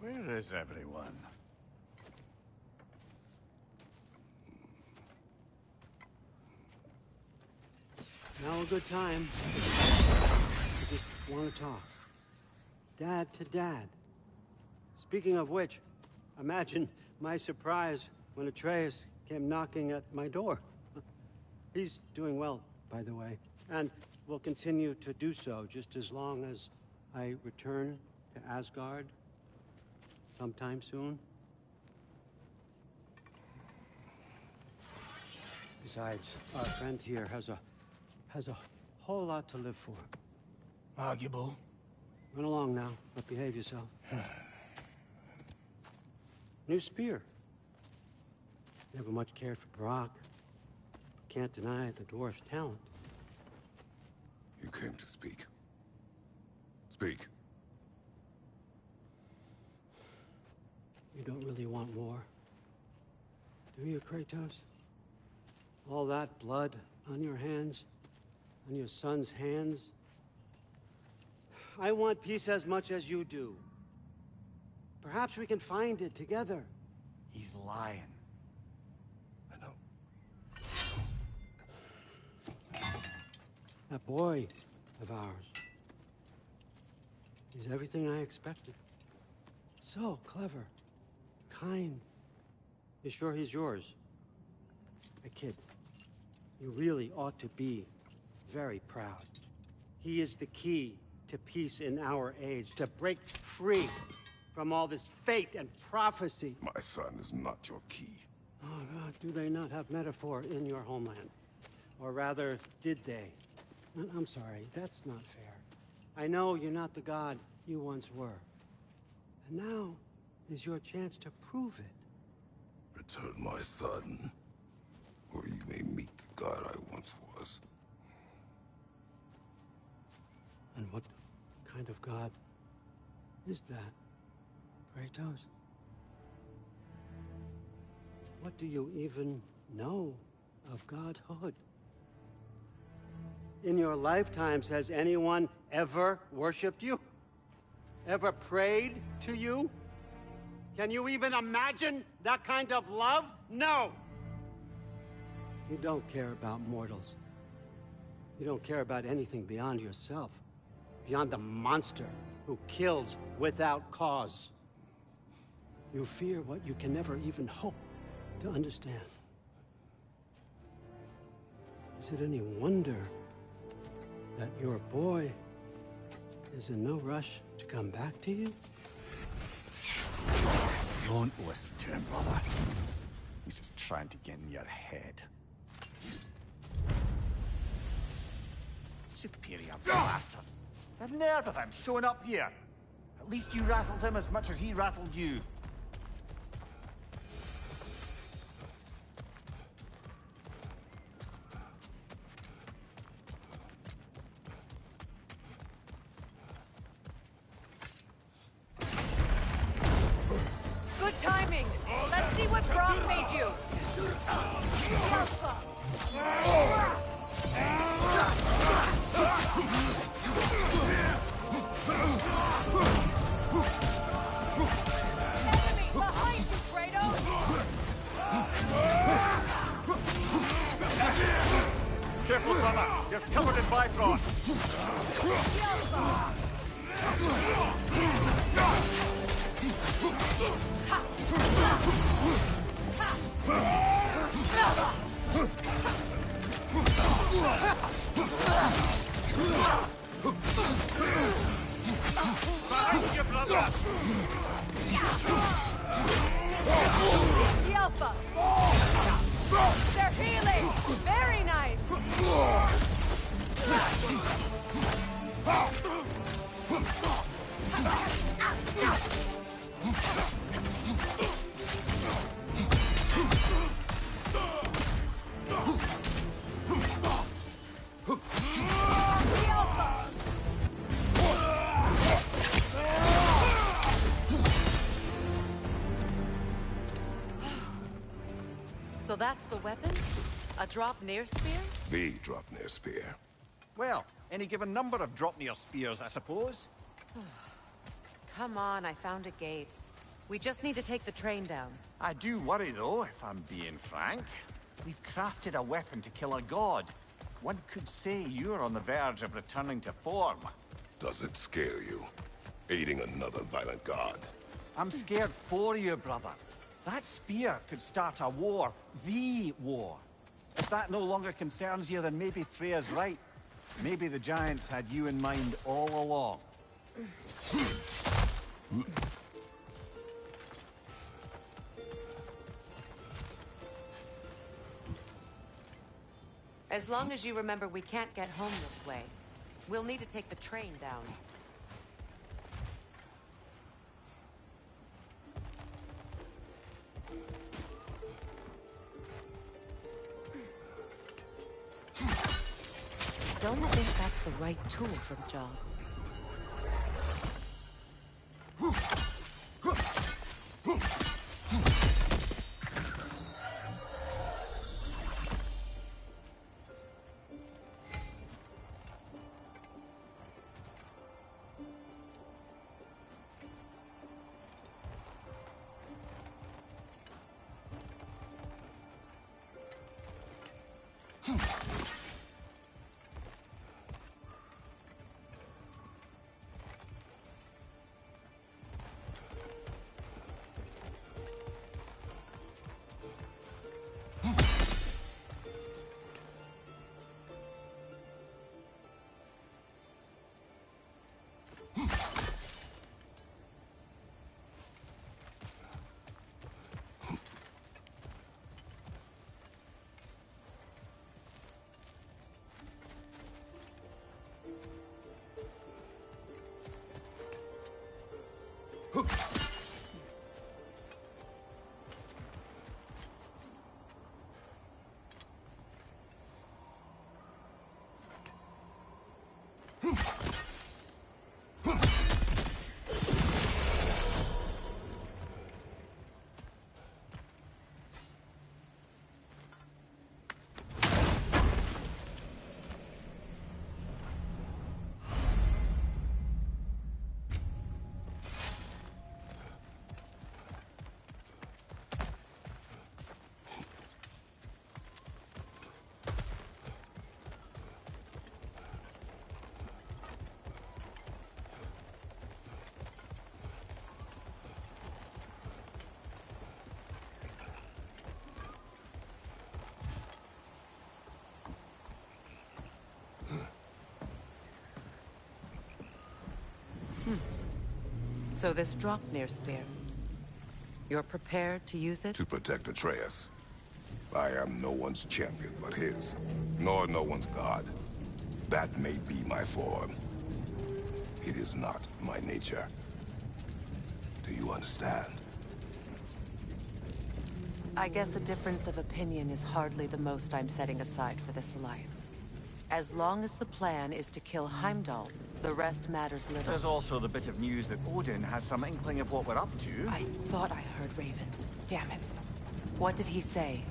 Where everyone. Now a good time. I just want to talk. Dad to dad. Speaking of which, imagine my surprise when Atreus came knocking at my door. He's doing well, by the way, and will continue to do so just as long as I return to Asgard sometime soon. Besides, our friend here has a whole lot to live for. Arguable. Run along now, but behave yourself. New spear. Never much cared for Brock. Can't deny the dwarf's talent. You came to speak. Speak. You don't really want war, do you, Kratos? All that blood on your hands, on your son's hands. I want peace as much as you do. Perhaps we can find it together. He's lying. I know. That boy of ours. He's everything I expected. So clever. Kind. You sure he's yours? A kid. You really ought to be very proud. He is the key to peace in our age, to break free from all this fate and prophecy. My son is not your key. Oh, God, do they not have metaphor in your homeland? Or rather, did they? I'm sorry, that's not fair. I know you're not the god you once were. And now is your chance to prove it. Return my son, or you may meet the god I once was. And what kind of god is that, Kratos? What do you even know of godhood? In your lifetimes, has anyone ever worshipped you? Ever prayed to you? Can you even imagine that kind of love? No! You don't care about mortals. You don't care about anything beyond yourself. Beyond the monster who kills without cause. You fear what you can never even hope to understand. Is it any wonder that your boy is in no rush to come back to you? Don't listen to him, brother. He's just trying to get in your head. Superior bastard. The nerve of him showing up here. At least you rattled him as much as he rattled you. Good timing. Let's see what Brock made you. Enemy behind you, Kratos. Careful, brother. You're covered in Bifrost. Behind you, brother. The Alpha. They're healing. Very nice. The Alpha. So that's the weapon? A Draupnir spear? The Draupnir spear. Well, any given number of Draupnir spears, I suppose. Come on, I found a gate. We just need to take the train down. I do worry, though, if I'm being frank. We've crafted a weapon to kill a god. One could say you're on the verge of returning to form. Does it scare you? Aiding another violent god? I'm scared for you, brother. That spear could start a war. The war. If that no longer concerns you, then maybe Freya's right. Maybe the Giants had you in mind all along. As long as you remember we can't get home this way, we'll need to take the train down. Don't think that's the right tool for the job. So this Draupnir spear, you're prepared to use it? To protect Atreus. I am no one's champion but his, nor no one's god. That may be my form. It is not my nature. Do you understand? I guess a difference of opinion is hardly the most I'm setting aside for this alliance. As long as the plan is to kill Heimdall, the rest matters little. There's also the bit of news that Odin has some inkling of what we're up to. I thought I heard ravens. Damn it. What did he say?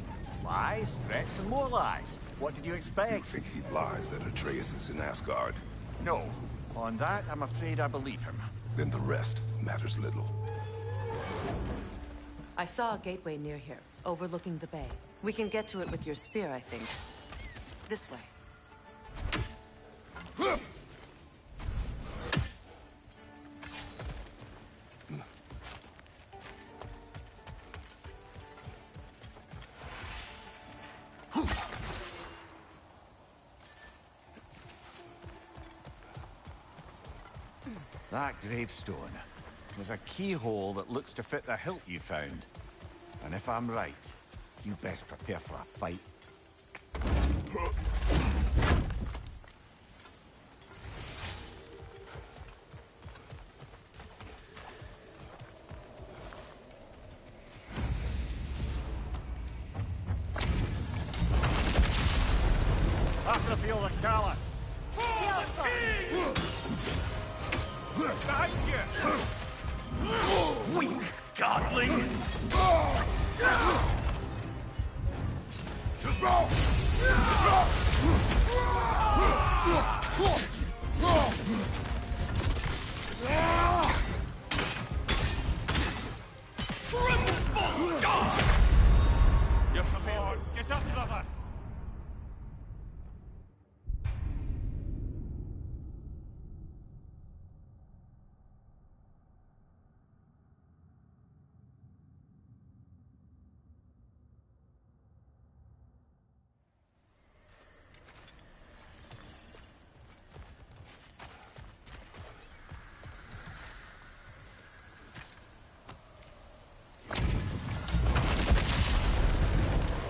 Lies, threats, and more lies. What did you expect? You think he lies that Atreus is in Asgard? No. On that, I'm afraid I believe him. Then the rest matters little. I saw a gateway near here, overlooking the bay. We can get to it with your spear, I think. This way. That gravestone was a keyhole that looks to fit the hilt you found. And if I'm right, you best prepare for a fight. After the field of Callus! Behind you! Weak godling!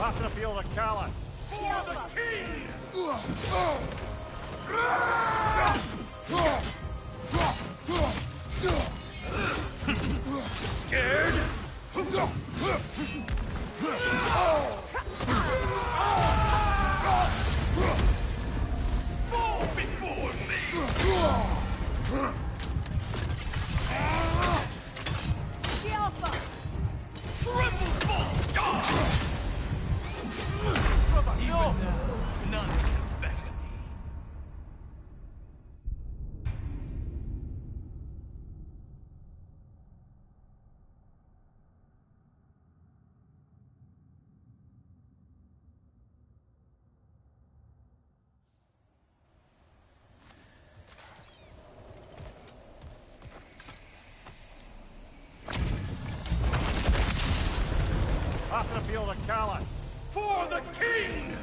Passing a field of callous. For the king! Scared? Fall before me! Triple fall! Brother, no! None can best me. Passing a field of callous. For the king!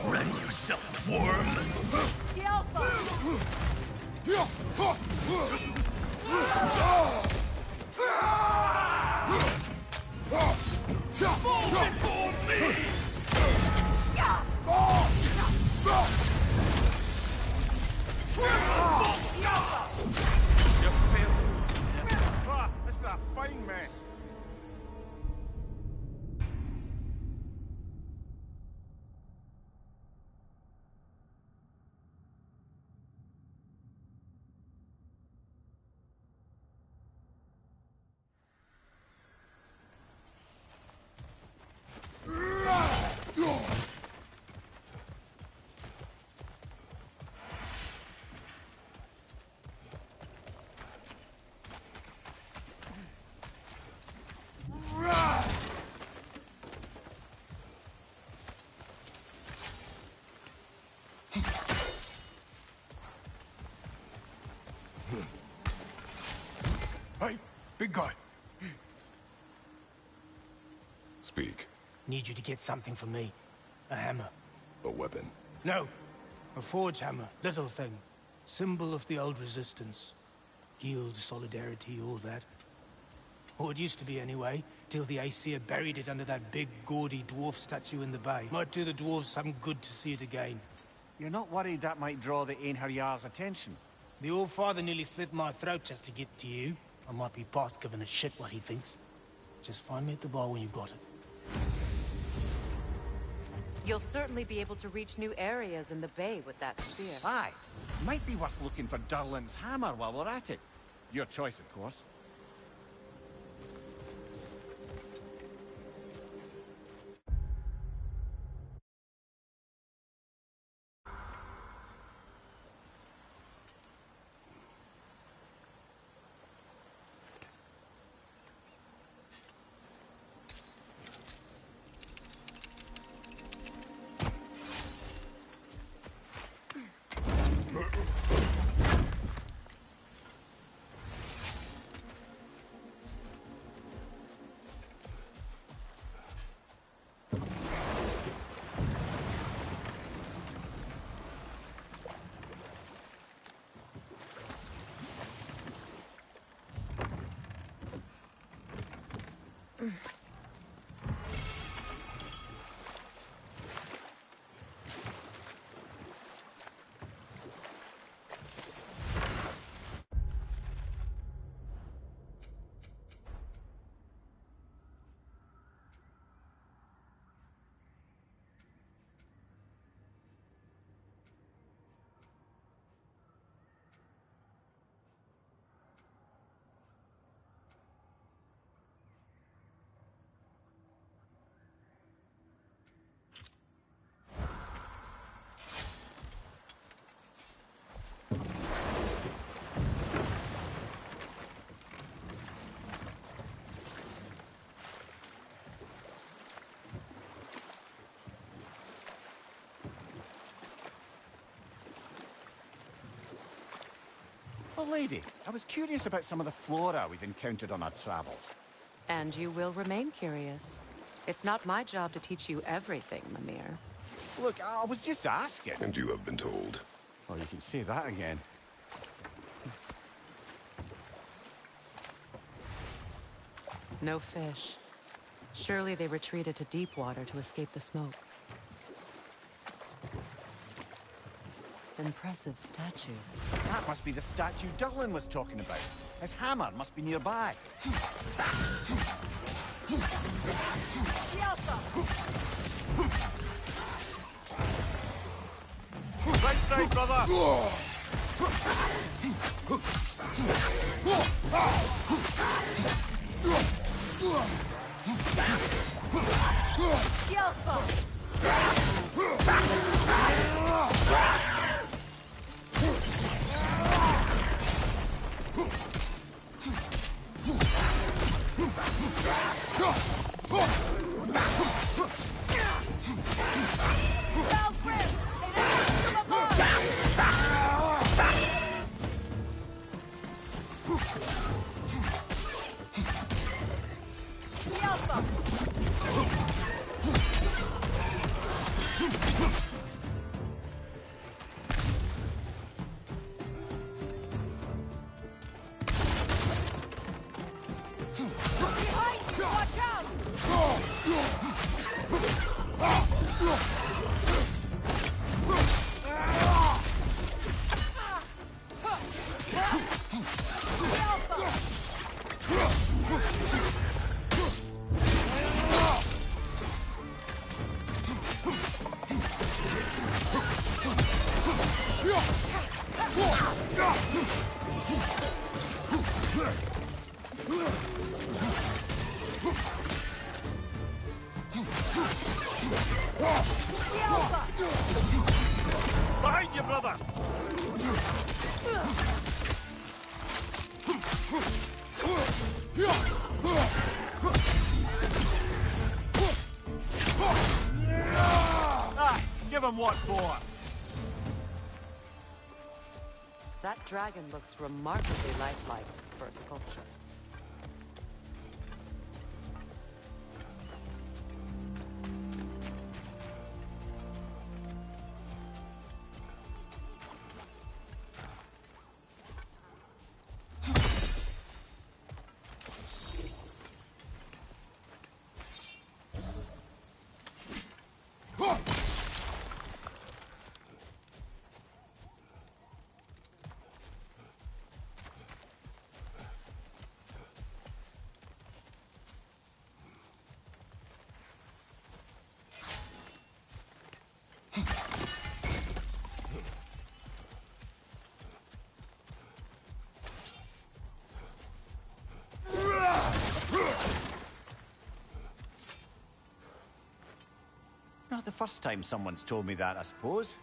Ready yourself, worm! Fall before me! You failed. Ah, this is a fine mess. Hey, big guy. Speak. Need you to get something for me. A hammer. A weapon. No. A forge hammer. Little thing. Symbol of the old resistance. Guild, solidarity, all that. Or it used to be anyway, till the Aesir buried it under that big, gaudy dwarf statue in the bay. Might do the dwarves some good to see it again. You're not worried that might draw the Einherjar's attention? The old father nearly slit my throat just to get to you. I might be past giving a shit what he thinks. Just find me at the bar when you've got it. You'll certainly be able to reach new areas in the bay with that spear. Aye. Might be worth looking for Durlin's hammer while we're at it. Your choice, of course. Oh, lady, I was curious about some of the flora we've encountered on our travels. And you will remain curious. It's not my job to teach you everything, Mimir. Look, I was just asking. And you have been told. Oh, you can say that again. No fish. Surely they retreated to deep water to escape the smoke. Impressive statue. That must be the statue Dylan was talking about. His hammer must be nearby. Right side, brother! Find you, brother! Ah, give him what for. That dragon looks remarkably lifelike for a sculpture. Not the first time someone's told me that, I suppose.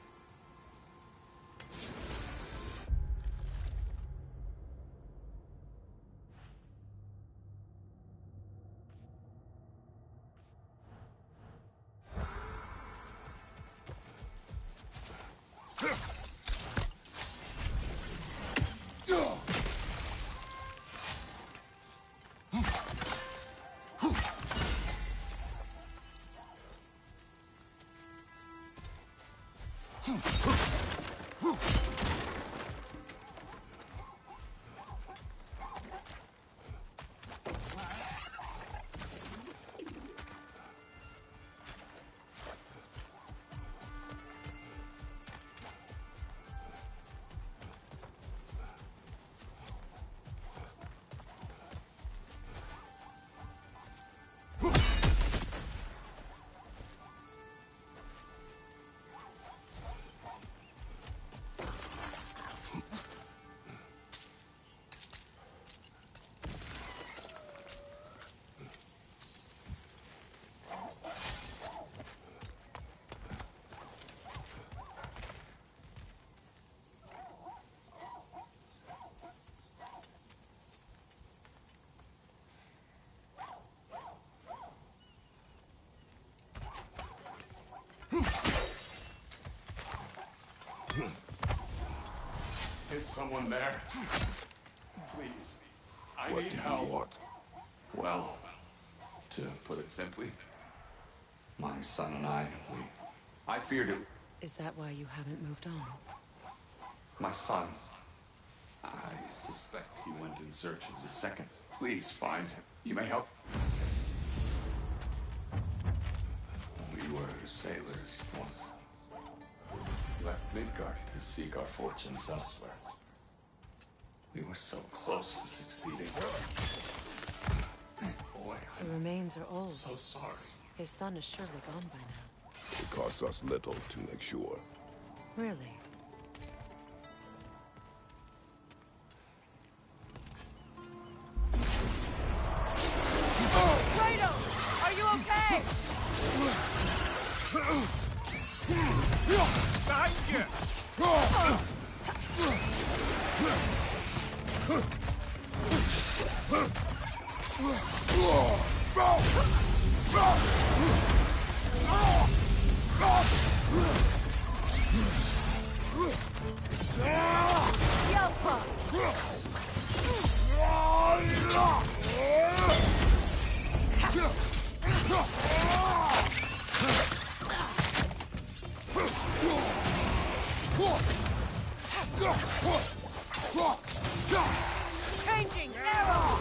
Is someone there? Please. I What need do you help. want? Well, to put it simply, my son and I feared it. Is that why you haven't moved on? My son. I suspect he went in search of the second Please, find him. You may help. We were sailors once. Left Midgard to seek our fortunes elsewhere. We were so close to succeeding. Boy, The remains are old. so sorry. His son is surely gone by now. It costs us little to make sure. Really? Kratos! Are you okay? Behind you! Changing arrow!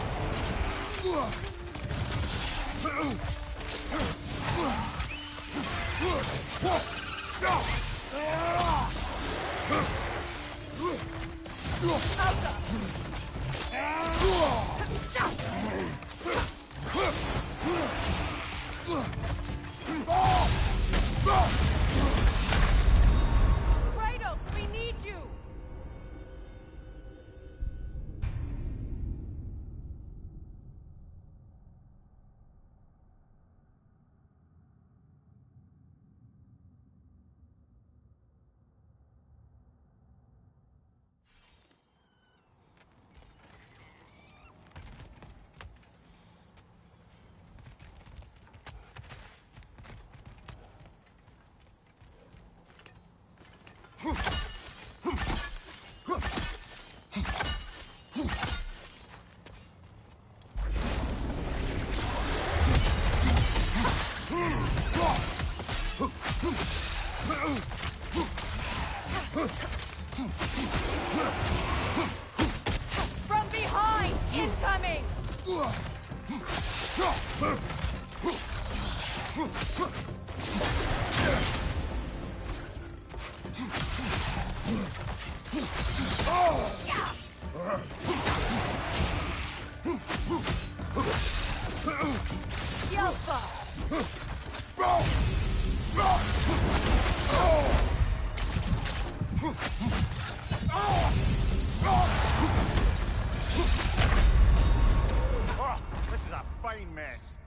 Kratos, we need you! From behind! Incoming! Oh, this is a fine mess.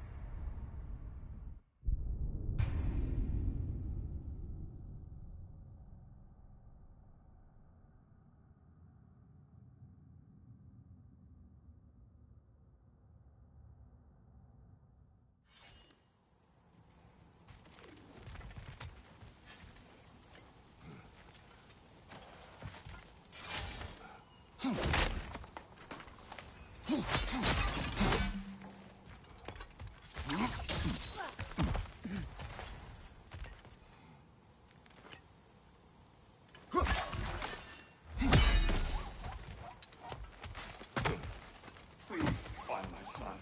Please, find my son.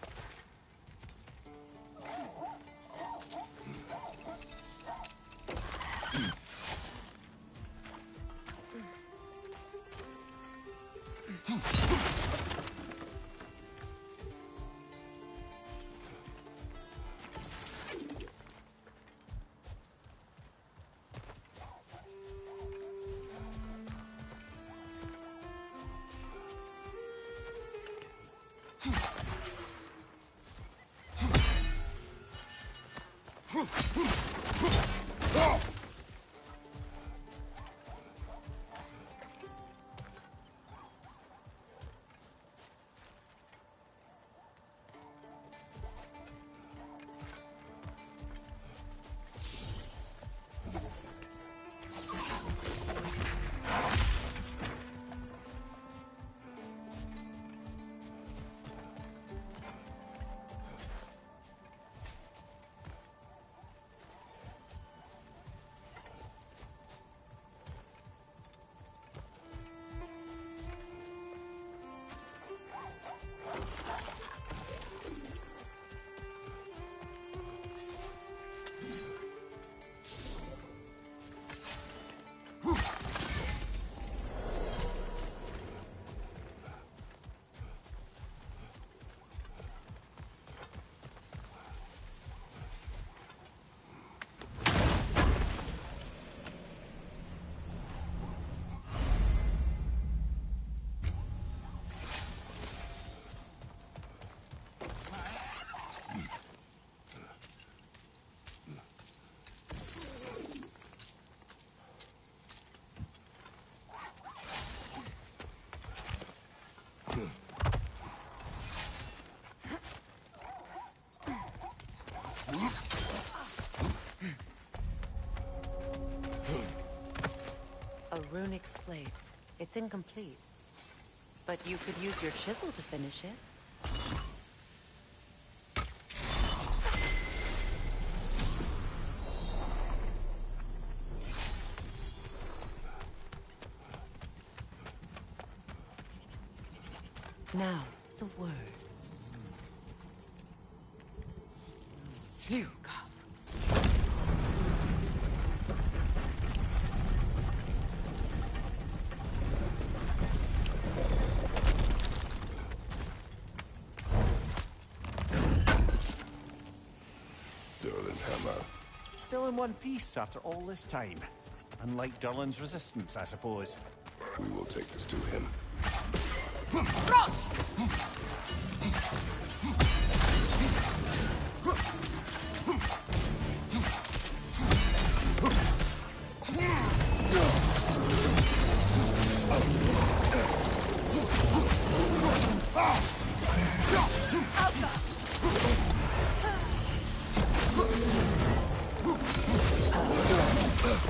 A runic slate. It's incomplete. But you could use your chisel to finish it. Now, the word. Phew, Durlin's hammer. Still in one piece after all this time. Unlike Durlin's resistance, I suppose. We will take this to him.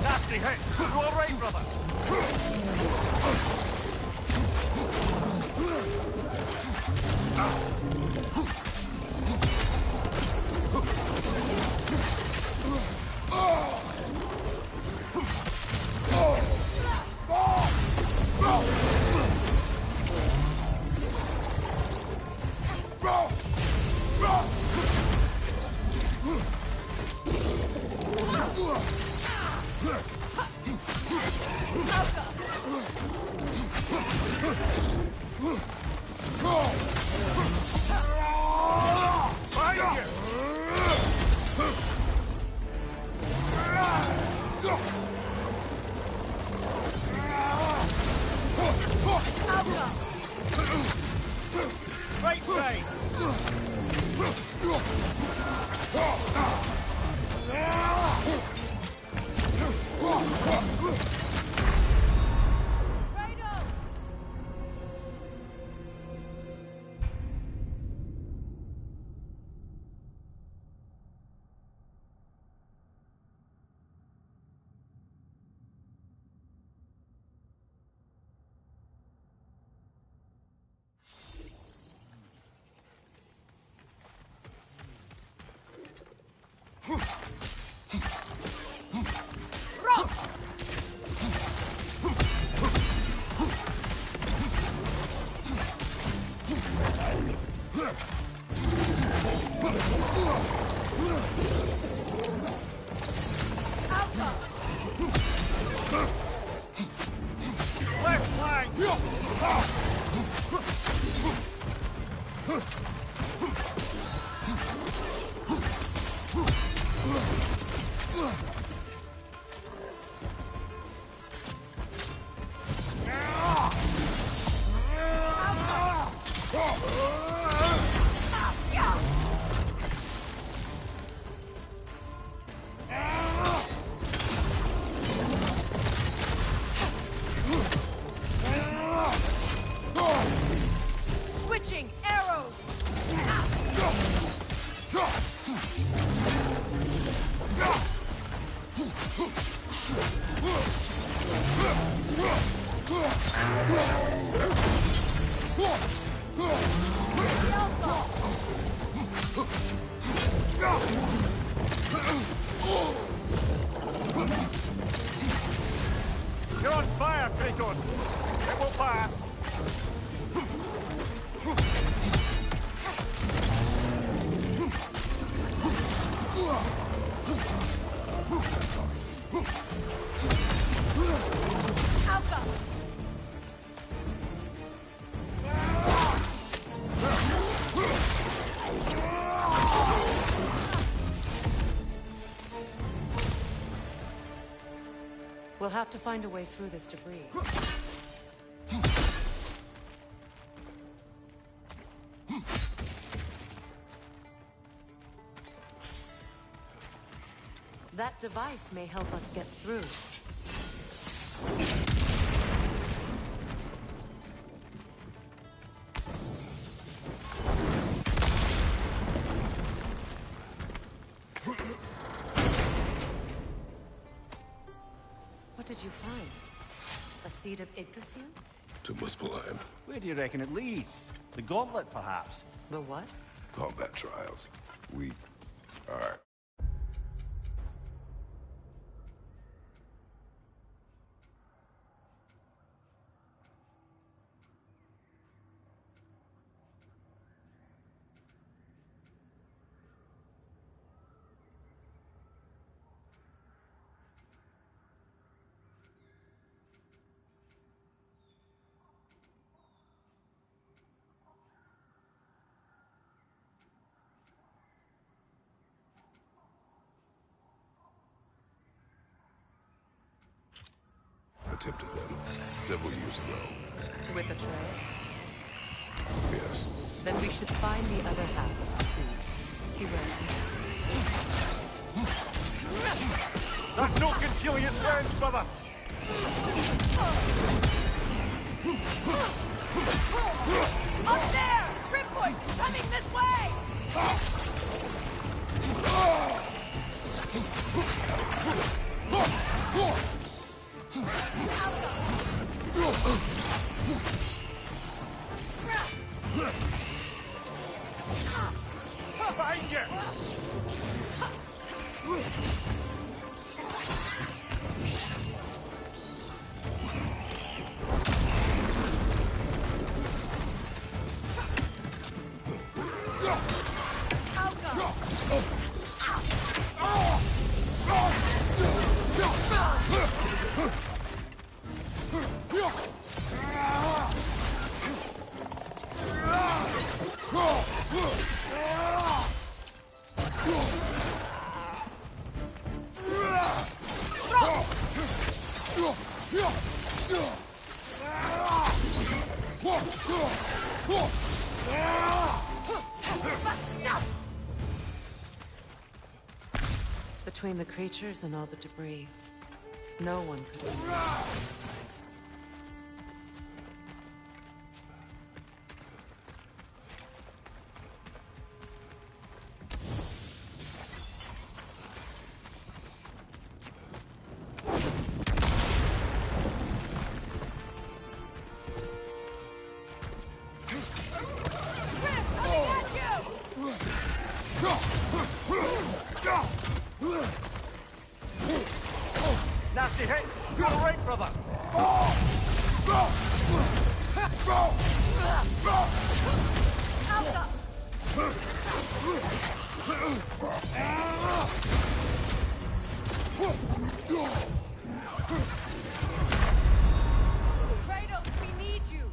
Nasty hit! You all right, brother? Right side! Left flank! Switching arrows! You're on fire, Kratos! It will pass! We'll have to find a way through this debris. That device may help us get through. What did you find? A seed of Yggdrasil? To Muspelheim. Where do you reckon it leads? The gauntlet, perhaps? The what? Combat trials. We are... Attempted them several years ago. With Atreus? Yes. Then we should find the other half of the seed. See where it is. That's no concealing its friends, brother! Up there! Grimpoint! Coming this way! Behind you! Between the creatures and all the debris, no one could survive. Nasty hit! You're all right, brother! Kratos, we need you!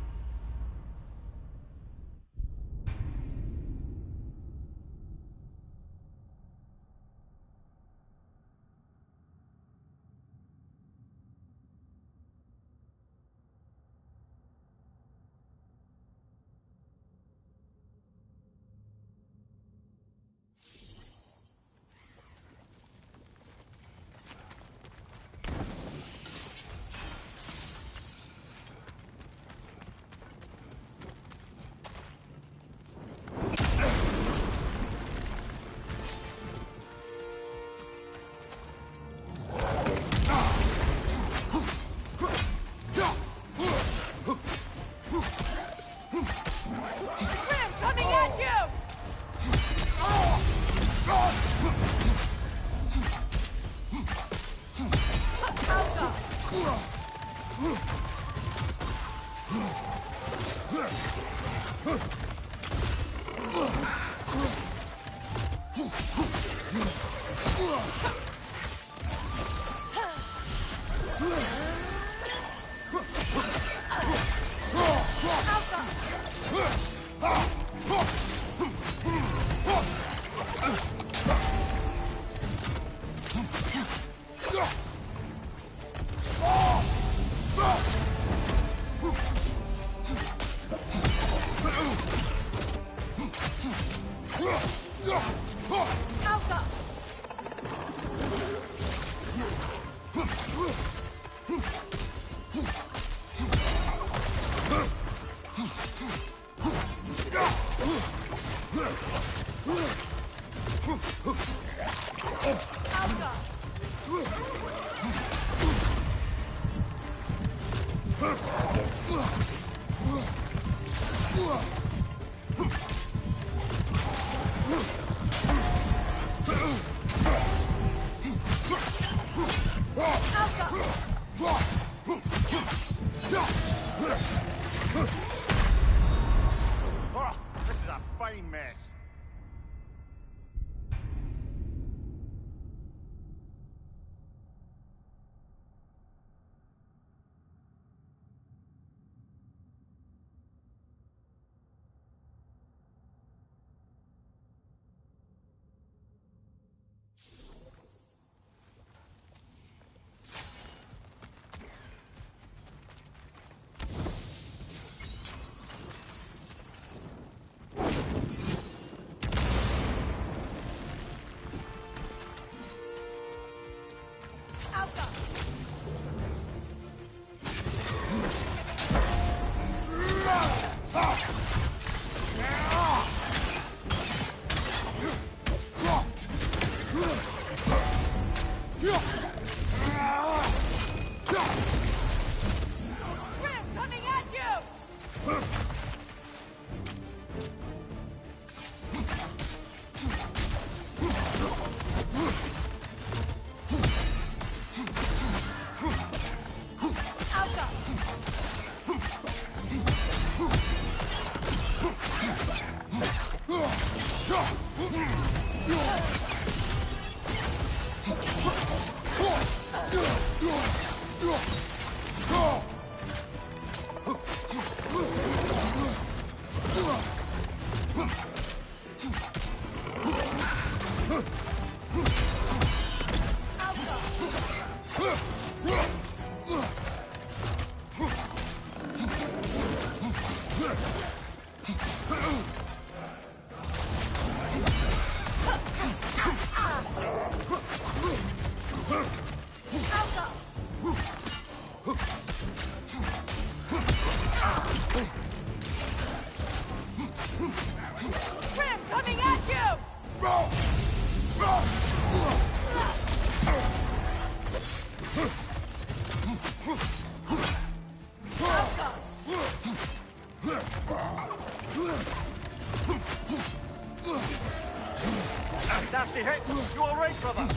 You all right, brother?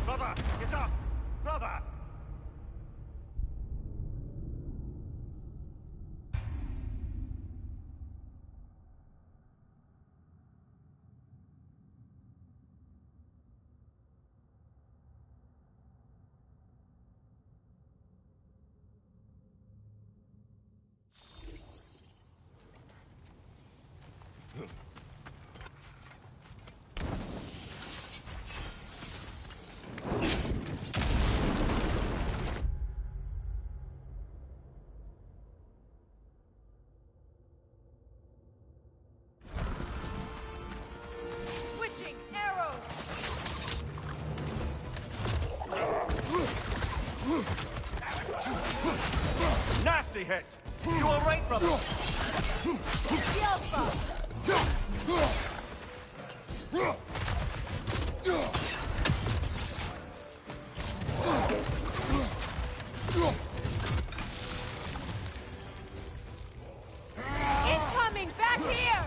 Brother, get up! Brother! Switching arrows! Nasty hit! You all right, brother? Yelpa! Incoming! Back here!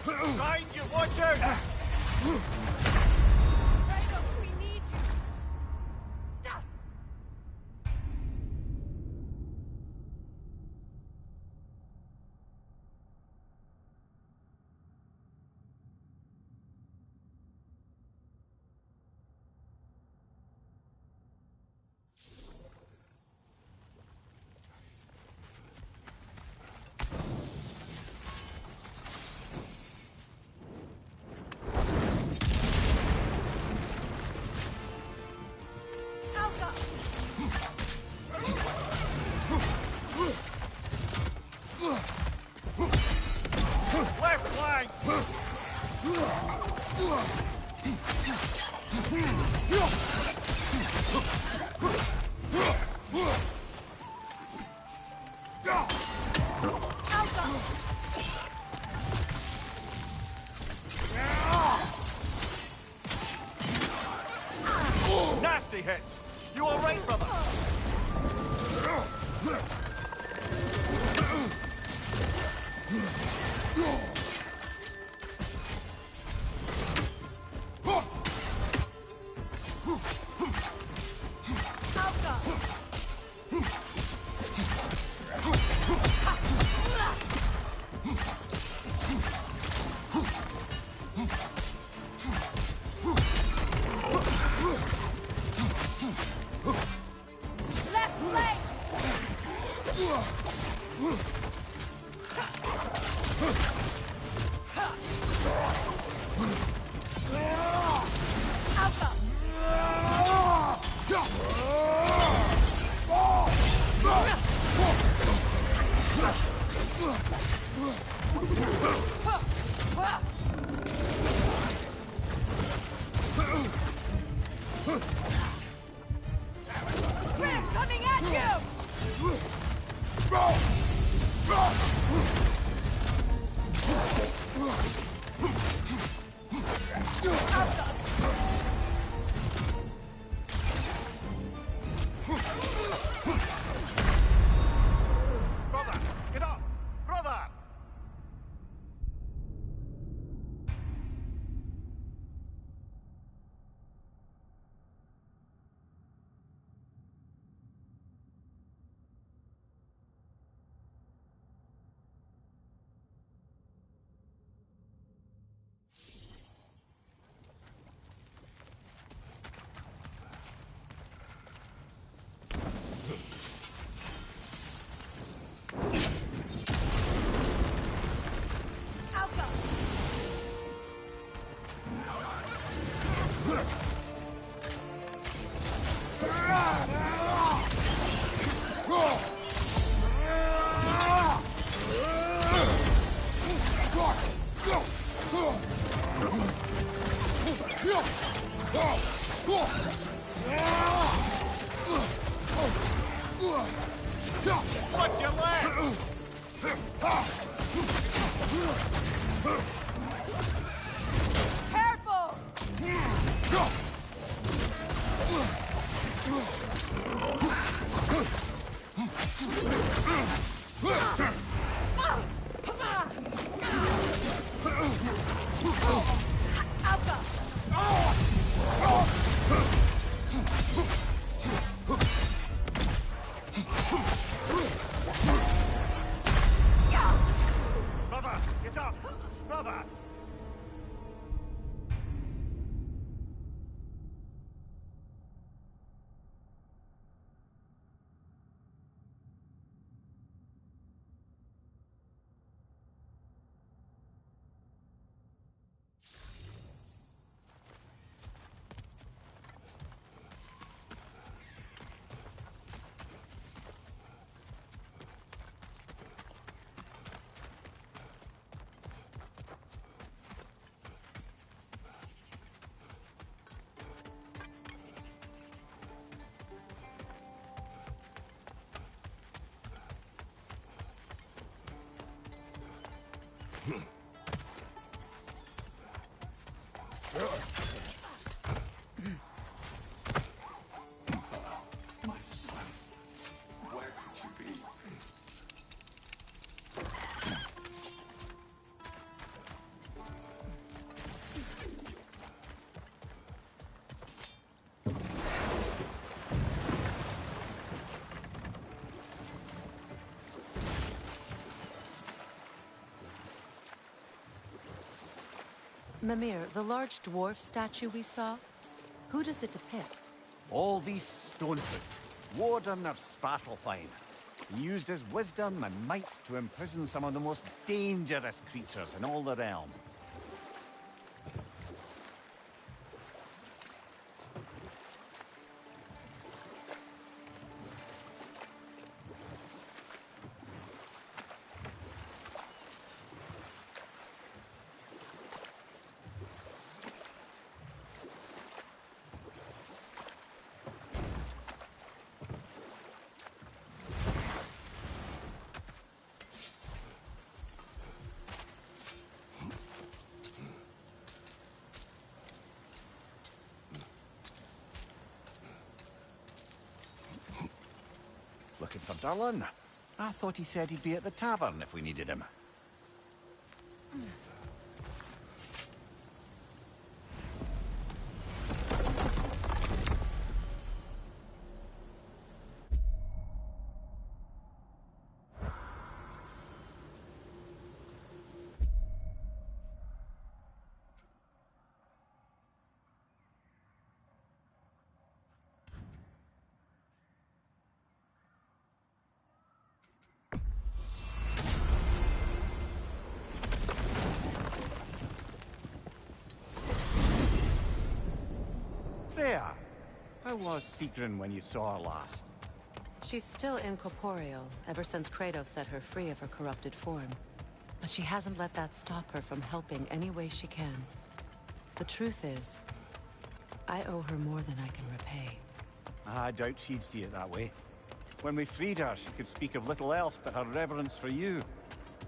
Behind you, watch out! Kratos, we need you! Left flank! Nasty hit! You all right, brother? Left leg! Alpha! What's your leg? Careful! Brother, get up! Brother! My son, where could you be? Mimir, the large dwarf statue we saw, who does it depict? All these Stonefoot, warden of Svartalfheim, used his wisdom and might to imprison some of the most dangerous creatures in all the realm. Looking for Durlin? I thought he said he'd be at the tavern if we needed him. Freya, how was Sigrun when you saw her last? She's still incorporeal, ever since Kratos set her free of her corrupted form. But she hasn't let that stop her from helping any way she can. The truth is, I owe her more than I can repay. I doubt she'd see it that way. When we freed her, she could speak of little else but her reverence for you.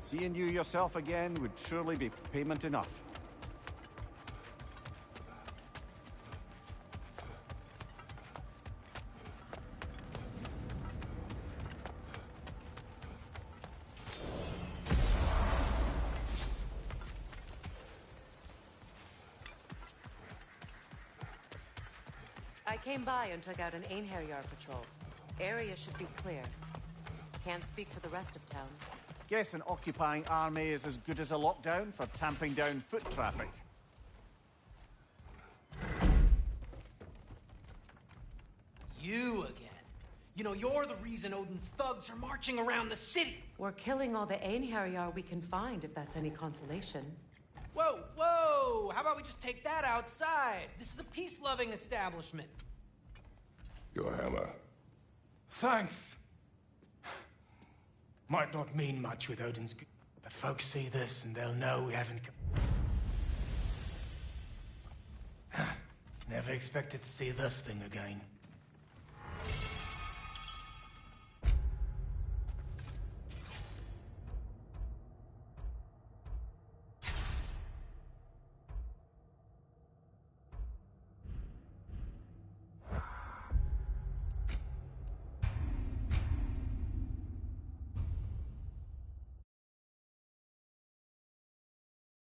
Seeing you yourself again would surely be payment enough. I came by and took out an Einherjar patrol. Area should be clear. Can't speak for the rest of town. Guess an occupying army is as good as a lockdown for tamping down foot traffic. You again. You know, you're the reason Odin's thugs are marching around the city. We're killing all the Einherjar we can find, if that's any consolation. Whoa, whoa! How about we just take that outside? This is a peace-loving establishment. Your hammer. Thanks. Might not mean much with Odin's... But folks see this and they'll know we haven't... Never expected to see this thing again.